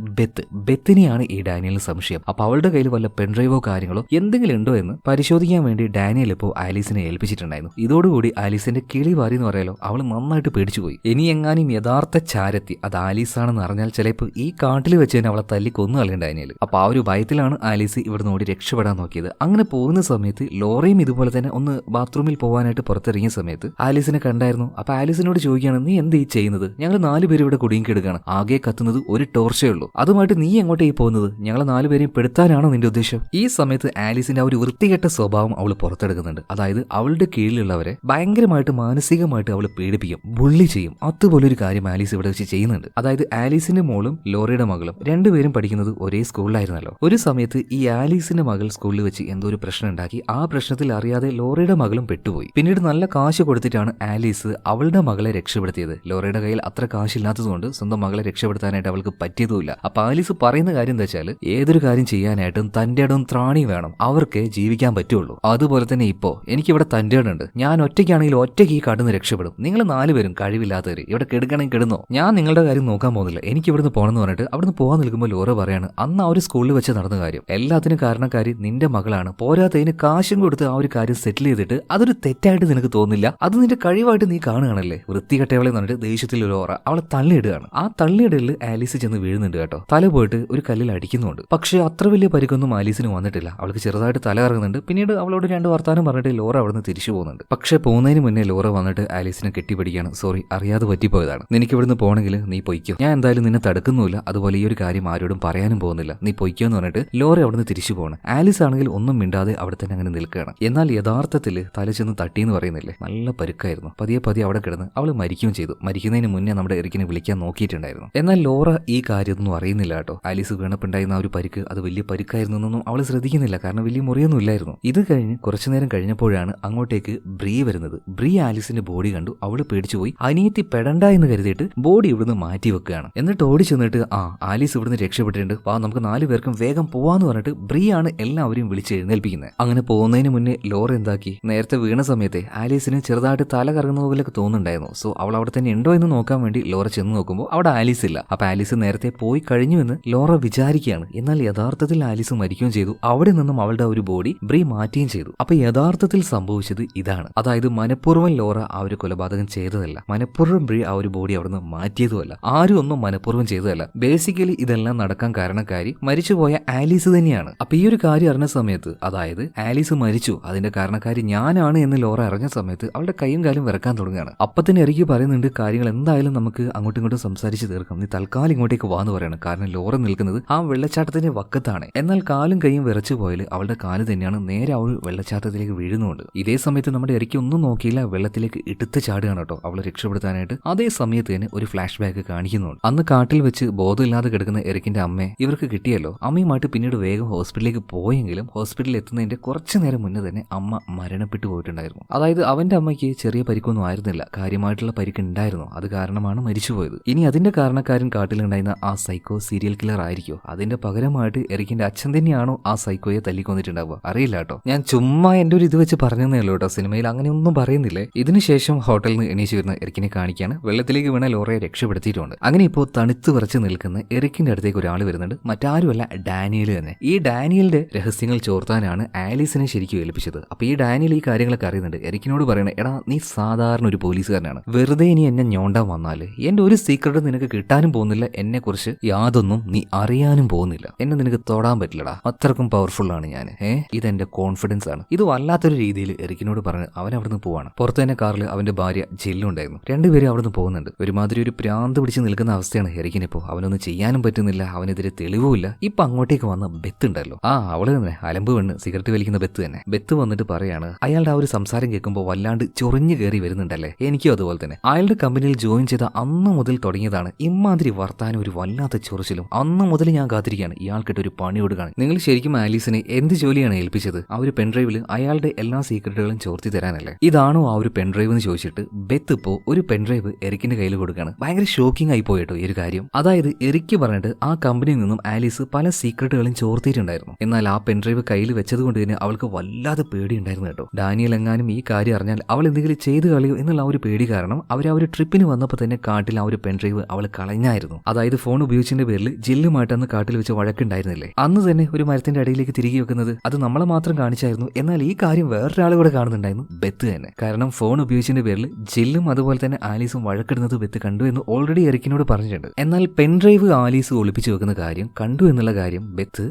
ബെത്തിനെയാണ് ഈ ഡാനിയലിന് സംശയം. അപ്പൊ അവളുടെ കയ്യിൽ വല്ല പെൻഡ്രൈവോ കാര്യങ്ങളോ എന്തെങ്കിലും ഉണ്ടോ എന്ന് പരിശോധിക്കാൻ വേണ്ടി ഡാനിയൽ ഇപ്പോൾ ആലീസിനെ ഏൽപ്പിച്ചിട്ടുണ്ടായിരുന്നു. ഇതോടുകൂടി ആലീസിന്റെ കിളി വാരി എന്ന് പറയാലോ, അവൾ നന്നായിട്ട് പേടിച്ചുപോയി. ഇനി എങ്ങാനും യഥാർത്ഥ ചാരത്തി അത് ആലീസാണെന്ന് അറിഞ്ഞാൽ ചിലപ്പോൾ ഈ കാട്ടിൽ വെച്ച് തന്നെ അവളെ തല്ലി കൊന്നു കളയും ഡാനിയൽ. അപ്പൊ ആ ഒരു ഭയത്തിലാണ് ആലീസ് ഇവിടുന്ന് ഓടി രക്ഷപ്പെടാൻ നോക്കിയത്. അങ്ങനെ പോകുന്ന സമയത്ത് ലോറയും ഇതുപോലെ തന്നെ ഒന്ന് ബാത്റൂമിൽ പോകാനായിട്ട് പുറത്തിറങ്ങിയ സമയത്ത് ആലീസിനെ കണ്ടായിരുന്നു. അപ്പൊ ആലീസിനോട് ചോദിക്കുകയാണ്, നീ എന്ത് ഈ ചെയ്യുന്നത്? ഞങ്ങൾ 4 പേര് ഇവിടെ കുടുങ്ങിക്കിടുകയാണ്, ആകെ കത്തുന്നത് ഒരു ടോർച്ചേ ഉള്ളൂ, അതുമായിട്ട് നീ എങ്ങോട്ടേ പോകുന്നത്? ഞങ്ങളെ 4 പേരെയും പെടുത്താനാണോ നിന്റെ ഉദ്ദേശം? ഈ സമയത്ത് ആലീസിന്റെ ആ ഒരു വൃത്തികെട്ട സ്വഭാവം അവൾ പുറത്തെടുക്കുന്നുണ്ട്. അതായത് അവളുടെ കീഴിലുള്ളവരെ ഭയങ്കരമായിട്ട് മാനസികമായിട്ട് അവൾ പീഡിപ്പിക്കും, ബുള്ളി ചെയ്യും. അതുപോലൊരു കാര്യം ആലീസ് ഇവിടെ വെച്ച് ചെയ്യുന്നുണ്ട്. അതായത് ആലീസിന്റെ മോളും ലോറയുടെ മകളും രണ്ടുപേരും പഠിക്കുന്നത് ഒരേ സ്കൂളിലായിരുന്നല്ലോ. ഒരു സമയത്ത് ഈ ആലീസിന്റെ മകൾ സ്കൂളിൽ വെച്ച് എന്തോ ഒരു പ്രശ്നം ഉണ്ടാക്കി. ആ പ്രശ്നത്തിൽ അറിയാതെ ലോറയുടെ മകളും പെട്ടുപോയി. പിന്നീട് നല്ല കാശ് കൊടുത്തിട്ടാണ് ആലീസ് അവളുടെ മകളെ രക്ഷപ്പെടുത്തിയത്. ലോറയുടെ കയ്യിൽ അത്ര കാശില്ലാത്തതുകൊണ്ട് സ്വന്തം മകളെ രക്ഷപ്പെടുത്താനായിട്ട് അവൾക്ക് പറ്റിയതുമില്ല. അപ്പൊ ആലീസ് പറയുന്ന കാര്യം എന്താ വെച്ചാൽ, ഏതൊരു കാര്യം ചെയ്യാനായിട്ടും തന്റെ ഇടവും ത്രാണി വേണം, അവർക്ക് ജീവിക്കാൻ പറ്റുള്ളൂ. അതുപോലെ തന്നെ ഇപ്പോ എനിക്കിവിടെ തന്റെ ഇടുണ്ട്, ഞാൻ ഒറ്റയ്ക്കാണെങ്കിൽ ഒറ്റയ്ക്ക് ഈ കാട്ടിൽ നിന്ന് രക്ഷപ്പെടും. നിങ്ങൾ 4 പേരും കഴിവില്ലാത്തവര് ഇവിടെ കെടുക്കണമെങ്കിൽ കെടുന്നോ, ഞാൻ നിങ്ങളുടെ കാര്യം നോക്കാൻ പോകുന്നില്ല, എനിക്ക് ഇവിടുന്ന് പോകണമെന്ന് പറഞ്ഞിട്ട് അവിടുന്ന് പോകാൻ നിൽക്കുമ്പോൾ ലോറ പറയാണ്, അന്ന് ആ ഒരു സ്കൂളിൽ വെച്ച് നടന്ന കാര്യം എല്ലാത്തിനും കാരണക്കാരി നിന്റെ മകളാണ്. പോരാത്തതിന് കാശും കൊടുത്ത് ആ ഒരു കാര്യം സെറ്റിൽ ചെയ്തിട്ട് അതൊരു തെറ്റായിട്ട് നിനക്ക് തോന്നില്ല, അത് നിന്റെ കഴിവായിട്ട് നീ കാണുകയാണല്ലേ. വൃത്തികെട്ടവളെ പറഞ്ഞിട്ട് ദേഷ്യത്തിൽ ലോറ അവളെ തള്ളിയിടുകയാണ്. ആ തള്ളിയിടലിൽ ആലീസ് ചെന്ന് വീഴുന്നുണ്ട് കേട്ടോ. തല പോയിട്ട് ഒരു കല്ലിൽ അടിക്കുന്നുണ്ട്. പക്ഷേ അത്ര വലിയ പരിക്കൊന്നും ആലീസിന് വന്നിട്ടില്ല. അവൾക്ക് ചെറുതായിട്ട് തല കറങ്ങുന്നുണ്ട്. പിന്നീട് അവളോട് 2 വർത്താനം പറഞ്ഞിട്ട് ലോറ അവിടുന്ന് തിരിച്ചു പോകുന്നുണ്ട്. പക്ഷേ പോകുന്നതിന് മുന്നേ ലോറ വന്നിട്ട് ആലീസിനെ കെട്ടിപ്പിടിക്കുകയാണ്. സോറി, അറിയാതെ പറ്റിപ്പോയതാണ്, നിനക്ക് ഇവിടുന്ന് പോകണമെങ്കിൽ നീ പൊയ്ക്കോ, ഞാൻ എന്തായാലും നിന്നെ തടുക്കുന്നില്ല, അതുപോലെ ഈ ഒരു കാര്യം ആരോടും പറയാനും പോകുന്നില്ല, നീ പൊയ്ക്കോ എന്ന് പറഞ്ഞിട്ട് ലോറ അവിടുന്ന് തിരിച്ചു പോകണം. ആലീസ് ആണെങ്കിൽ ഒന്നും മിണ്ടാതെ അവിടെ തന്നെ അങ്ങനെ നിൽക്കുകയാണ്. എന്നാൽ യഥാർത്ഥത്തിൽ തല ചെന്ന് തട്ടിയെന്ന് പറയുന്നില്ലേ, നല്ല പരുക്കായിരുന്നു. പതിയെ അവിടെ കിടന്ന് അവൾ മരിക്കുകയും ചെയ്തു. മരിക്കുന്നതിന് മുന്നേ നമ്മുടെ എറിക്കിനെ വിളിക്കാൻ നോക്കിയിട്ടുണ്ടായിരുന്നു. എന്നാൽ ലോറ ഈ കാര്യമൊന്നും അറിയുന്നില്ല കേട്ടോ. ആലീസ് വീണപ്പുണ്ടായിരുന്ന ആ ഒരു പരിക്ക് അത് വലിയ പരിക്കായിരുന്നു എന്നൊന്നും അവൾ ശ്രദ്ധിക്കുന്നില്ല, കാരണം വലിയ മുറിയൊന്നും ഇല്ലായിരുന്നു. ഇത് കഴിഞ്ഞ് കുറച്ചു നേരം കഴിഞ്ഞപ്പോഴാണ് അങ്ങോട്ടേക്ക് ബ്രീ വരുന്നത്. ബ്രീ ആലീസിന്റെ ബോഡി കണ്ടു. അവള് പേടിച്ചുപോയി. അനിയത്തി പെടണ്ട എന്ന് കരുതിയിട്ട് ബോഡി ഇവിടുന്ന് മാറ്റി വെക്കുകയാണ്. എന്നിട്ട് ഓടി ചെന്നിട്ട് ആലീസ് ഇവിടുന്ന് രക്ഷപ്പെട്ടിട്ടുണ്ട്, വാ നമുക്ക് 4 പേർക്കും വേഗം പോവാന്ന് പറഞ്ഞിട്ട് ബ്രീ ആണ് എല്ലാവരെയും വിളിച്ച് എഴുന്നേൽപ്പിക്കുന്നത്. അങ്ങനെ പോകുന്നതിന് മുന്നേ ലോറ എന്താക്കി, നേരത്തെ വീണ സമയത്തെ ആലീസിന് ചെറുതായിട്ട് തല കറങ്ങുന്ന പോലെയൊക്കെ തോന്നുന്നുണ്ടായിരുന്നു. സോ അവൾ അവിടെ തന്നെ ഉണ്ടോ എന്ന് നോക്കാൻ വേണ്ടി ലോറ ചെന്ന് നോക്കുമ്പോൾ അവിടെ ആലീസ് ഇല്ല. അപ്പൊ ആലീസ് നേരത്തെ പോയി കഴിഞ്ഞുവെന്ന് ലോറ വിചാരിക്കുകയാണ്. എന്നാൽ യഥാർത്ഥത്തിൽ ആലീസ് മരിക്കുകയും ചെയ്തു. അവിടെ നിന്നും അവളുടെ ഒരു ബോഡി ബ്രീ മാറ്റുകയും ചെയ്തു. അപ്പൊ യഥാർത്ഥത്തിൽ സംഭവിച്ചത് ഇതാണ്. അതായത് മനഃപൂർവ്വം ലോറ ആ ഒരു കൊലപാതകം ചെയ്തതല്ല, മനഃപൂർവ്വം ബ്രീ ആ ഒരു ബോഡി അവിടുന്ന് മാറ്റിയതുമല്ല, ആരും ഒന്നും മനഃപൂർവ്വം ചെയ്തതല്ല. ബേസിക്കലി ഇതെല്ലാം നടക്കാൻ കാരണക്കാരി മരിച്ചുപോയ ആലീസ് തന്നെയാണ്. അപ്പൊ ഈ ഒരു കാര്യം അറിഞ്ഞ സമയത്ത്, അതായത് ആലീസ് മരിച്ചു അതിന്റെ കാരണക്കാരി ഞാനാണ് എന്ന് ലോറ അറിഞ്ഞ സമയത്ത് അവളുടെ കൈയും കാലും വിറക്കാൻ തുടങ്ങുകയാണ്. അപ്പൊ തന്നെ എറിക്ക് പറയുന്നുണ്ട്, കാര്യങ്ങൾ എന്തായാലും നമുക്ക് അങ്ങോട്ടും ഇങ്ങോട്ടും സംസാരിച്ച് തീർക്കാം, നീ തൽക്കാലം ഇങ്ങോട്ടേക്ക് വാന്ന് പറയണം. കാരണം ലോറ നിൽക്കുന്നത് ആ വെള്ളച്ചാട്ടത്തിന്റെ വക്കത്താണ്. എന്നാൽ കാലും കൈയും വിറച്ചു പോയാൽ അവളുടെ കാല് തന്നെയാണ് നേരെ അവൾ വെള്ളച്ചാട്ടത്തിലേക്ക് വീഴുന്നുണ്ട്. ഇതേ സമയത്ത് നമ്മുടെ എറിക്ക് ഒന്നും നോക്കിയില്ല, വെള്ളത്തിലേക്ക് എടുത്ത് ചാടുകയാണ് കേട്ടോ അവളെ രക്ഷപ്പെടുത്താനായിട്ട്. അതേ സമയത്ത് തന്നെ ഒരു ഫ്ലാഷ് ബാക്ക് കാണിക്കുന്നുണ്ട്. അന്ന് കാട്ടിൽ വെച്ച് ബോധമില്ലാതെ കിടക്കുന്ന എറിക്കിന്റെ അമ്മയെ ഇവർക്ക് കിട്ടിയല്ലോ. അമ്മയുമായിട്ട് പിന്നീട് വേഗം ഹോസ്പിറ്റലിലേക്ക് പോയെങ്കിലും ഹോസ്പിറ്റലിൽ എത്തുന്നതിന്റെ കുറച്ചു നേരം മുന്നേ തന്നെ അമ്മ മരണപ്പെട്ടു പോയിട്ടുണ്ടായിരുന്നു. അതായത് അവന്റെ അമ്മയ്ക്ക് ചെറിയ പരിക്കൊന്നും ആയിരുന്നില്ല, കാര്യമായിട്ടുള്ള പരിക്ക് ഉണ്ടായിരുന്നു. അത് കാരണമാണ് മരിച്ചുപോയത്. ഇനി അതിന്റെ കാരണക്കാരൻ കാട്ടിലുണ്ടായിരുന്ന ആ സൈക്കോ സീരിയൽ കില്ലർ ആയിരിക്കോ, അതിന്റെ പകരമായിട്ട് എറിക്കിന്റെ അച്ഛൻ തന്നെയാണോ ആ സൈക്കോയെ തല്ലിക്കൊന്നിട്ടുണ്ടാവുക, അറിയില്ല കേട്ടോ. ഞാൻ ചുമ്മാ എന്റെ ഒരു ഇത് വെച്ച് പറഞ്ഞതേ ഉള്ളൂ കേട്ടോ, സിനിമയിൽ അങ്ങനെ ഒന്നും പറയുന്നില്ലേ. ഇതിനുശേഷം ഹോട്ടലിൽ നിന്ന് എണീച്ചു വരുന്ന എറിക്കിനെ കാണിക്കാണ്. വെള്ളത്തിലേക്ക് വീണ ലോറയെ രക്ഷപ്പെടുത്തിയിട്ടുണ്ട്. അങ്ങനെ ഇപ്പോൾ തണുത്ത് വിറച്ച് നിൽക്കുന്ന എറിക്കിന്റെ അടുത്തേക്ക് ഒരാൾ വരുന്നുണ്ട്. മറ്റാരുമല്ല, ഡാനിയൽ തന്നെ. ഈ ഡാനിയലിന്റെ രഹസ്യങ്ങൾ ചോർത്താനാണ് ആലീസിനെ ശരിക്കും ഏൽപ്പിച്ചത്. അപ്പൊ ഈ ഡാനിയൽ ഈ കാര്യങ്ങളൊക്കെ അറിയുന്നുണ്ട്. എറിക്കിനോട് പറയണേ, എടാ നീ സാധാരണ ഒരു പോലീസുകാരനാണ്, വെറുതെ ഇനി എന്നെ ഞോണ്ടാൻ വന്നാല് എന്റെ ഒരു സീക്രട്ട് നിനക്ക് കിട്ടാനും പോകുന്നില്ല, എന്നെ കുറിച്ച് യാതൊന്നും നീ അറിയാനും പോകുന്നില്ല, എന്നെ നിനക്ക് തൊടാൻ പറ്റില്ലടാ, അത്രക്കും പവർഫുൾ ആണ് ഞാൻ. ഇതെന്റെ കോൺഫിഡൻസ് ആണ്. ഇത് വല്ലാത്തൊരു രീതിയിൽ എറിക്കിനോട് പറഞ്ഞ് അവൻ അവിടുന്ന് പോകണം. പോവാണ്. പുറത്ത് തന്നെ കാറിൽ അവന്റെ ഭാര്യ ജില്ലുണ്ടായിരുന്നു. രണ്ടുപേരും അവിടുന്ന് പോകുന്നുണ്ട്. ഒരുമാതിരി ഒരു പ്രാന്ത് പിടിച്ച് നിൽക്കുന്ന അവസ്ഥയാണ് എറിക്കിനിപ്പോ. അവനൊന്നും ചെയ്യാനും പറ്റുന്നില്ല, അവനെതിരെ തെളിവുമില്ല. ഇപ്പൊ അങ്ങോട്ടേക്ക് വന്ന ബെത്ത് ഉണ്ടല്ലോ, അവള് തന്നെ അലമ്പ് പെണ്ണ്, സിഗരറ്റ് വലിക്കുന്ന ബെത്ത് തന്നെ. ബെത്ത് വന്നിട്ട് പറയാണ്, അയാളുടെ ആ ഒരു സംസാരം കേൾക്കുമ്പോൾ വല്ലാണ്ട് ചൊറിഞ്ഞു കയറി വരുന്നുണ്ടല്ലേ. എനിക്കും അതുപോലെ തന്നെ. അയാളുടെ കമ്പനിയിൽ ജോയിൻ ചെയ്ത അന്ന് മുതൽ തുടങ്ങിയതാണ് ഇമാതിരി വർത്താനം, ഒരു വല്ലാത്ത ചൊറിച്ചിലും. അന്ന് മുതൽ ഞാൻ കാത്തിരിക്കുകയാണ് ഇയാൾക്കിട്ട് ഒരു പണി കൊടുക്കുകയാണ്. നിങ്ങൾ ശരിക്കും ആലീസിനെ എന്ത് ജോലിയാണ് ഏൽപ്പിച്ചത്? ആ ഒരു പെൻഡ്രൈവിൽ അയാളുടെ എല്ലാ സീക്രട്ടുകളും ചോർത്തി തരാനല്ലേ? ഇതാണോ ആ ഒരു പെൻഡ്രൈവ് എന്ന് ചോദിച്ചിട്ട് ബെത്ത് ഇപ്പോ ഒരു പെൻഡ്രൈവ് എറിക്കിന്റെ കയ്യിൽ കൊടുക്കുകയാണ്. ഭയങ്കര ഷോക്കിംഗ് ആയി പോയിട്ടോ ഈ ഒരു കാര്യം. അതായത് എറിക്ക് പറഞ്ഞിട്ട് ആ കമ്പനിയിൽ നിന്നും ആലീസ് പല സീക്രട്ടുകളും ചോർത്തിയിട്ടുണ്ടായിരുന്നു. എന്നാൽ ആ പെൻഡ്രൈവ് കയ്യിൽ വെച്ചത് കൊണ്ട് തന്നെ അവൾക്ക് വല്ലാതെ പേടിയുണ്ടായിരുന്നു കേട്ടോ. ഡാനിയൽ എങ്ങാനും ഈ കാര്യം അറിഞ്ഞാൽ അവൾ എന്തെങ്കിലും ചെയ്തു കളയോ എന്നുള്ള ആ ഒരു പേടി കാരണം അവർ ആ ഒരു ട്രിപ്പിന് വന്നപ്പോൾ തന്നെ കാട്ടിൽ ആ ഒരു പെൻഡ്രൈവ് അവൾ കളഞ്ഞായിരുന്നു. അതായത് ഫോൺ ഉപയോഗിച്ചതിന്റെ പേരിൽ ജില്ലുമായിട്ടന്ന് കാട്ടിൽ വെച്ച് വഴക്കുണ്ടായിരുന്നില്ലേ, അന്ന് തന്നെ ഒരു മരത്തിന്റെ അടിയിലേക്ക് തിരികെ വെക്കുന്നത് അത് നമ്മളെ മാത്രം കാണിച്ചായിരുന്നു. എന്നാൽ ഈ കാര്യം വേറൊരാൾ കൂടെ കാണുന്നുണ്ടായിരുന്നു, ബെത്ത് തന്നെ. കാരണം ഫോൺ ഉപയോഗിച്ചതിന്റെ പേരിൽ ജില്ലും അതുപോലെ തന്നെ ആലീസും വഴക്കിടുന്നത് ബെത്ത് കണ്ടു എന്ന് ഓൾറെഡി എറിക്കിനോട് പറഞ്ഞിട്ടുണ്ട്. എന്നാൽ പെൻഡ്രൈവ് ആലീസ് ഒളിപ്പിച്ചു വെക്കുന്ന കാര്യം കണ്ടു എന്നുള്ള കാര്യം ബെത്ത്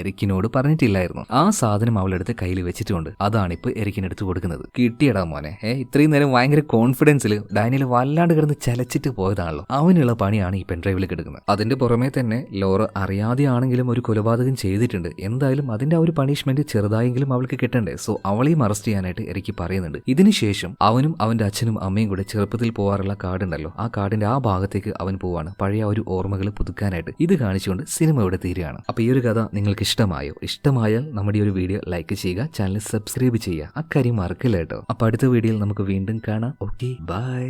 എറിക്കിനോട് പറഞ്ഞിട്ടില്ലായിരുന്നു. ആ സാധനം അവളെടുത്ത് കയ്യിൽ വെച്ചിട്ടുണ്ട്. അതാണ് ഇപ്പൊ എറിക്കിനെടുത്ത് കൊടുക്കുന്നത്. കിട്ടിയടാ മോനെ. ഇത്രയും നേരം ഭയങ്കര കോൺഫിഡൻസിൽ ഡാനിയൽ വല്ലാണ്ട് കിടന്ന് ചലച്ചിട്ട് പോയതാണല്ലോ. അവനുള്ള പണിയാണ് ഈ പെൻഡ്രൈവിൽ കിടക്കുന്നത്. അതിന്റെ പുറമെ തന്നെ ലോറ അറിയാതെയാണെങ്കിലും ഒരു കൊലപാതകം ചെയ്തിട്ടുണ്ട്. എന്തായാലും അതിന്റെ ആ ഒരു പണിഷ്മെന്റ് ചെറുതായെങ്കിലും അവൾക്ക് കിട്ടണ്ടേ. സോ അവളെയും അറസ്റ്റ് ചെയ്യാനായിട്ട് എറിക്ക് പറയുന്നുണ്ട്. ഇതിനുശേഷം അവനും അവന്റെ അച്ഛനും അമ്മയും കൂടെ ചെറുപ്പത്തിൽ പോകാറുള്ള കാടുണ്ടല്ലോ, ആ കാടിന്റെ ആ ഭാഗത്തേക്ക് അവൻ പോവാണ്, പഴയ ഒരു ഓർമ്മകൾ പുതുക്കാനായിട്ട്. ഇത് കാണിച്ചുകൊണ്ട് സിനിമ ഇവിടെ തീരുകയാണ്. അപ്പൊ ഈ ഒരു കഥ നിങ്ങൾക്ക് ഇഷ്ടമായോ? ഇഷ്ടമായാൽ നമ്മുടെ ഈ ഒരു വീഡിയോ ലൈക്ക് ചെയ്യുക, ചാനൽ സബ്സ്ക്രൈബ് ചെയ്യുക, അക്കാര്യം മറക്കില്ല കേട്ടോ. അപ്പൊ അടുത്ത വീഡിയോയിൽ നമുക്ക് വീണ്ടും കാണാം. Okay, by.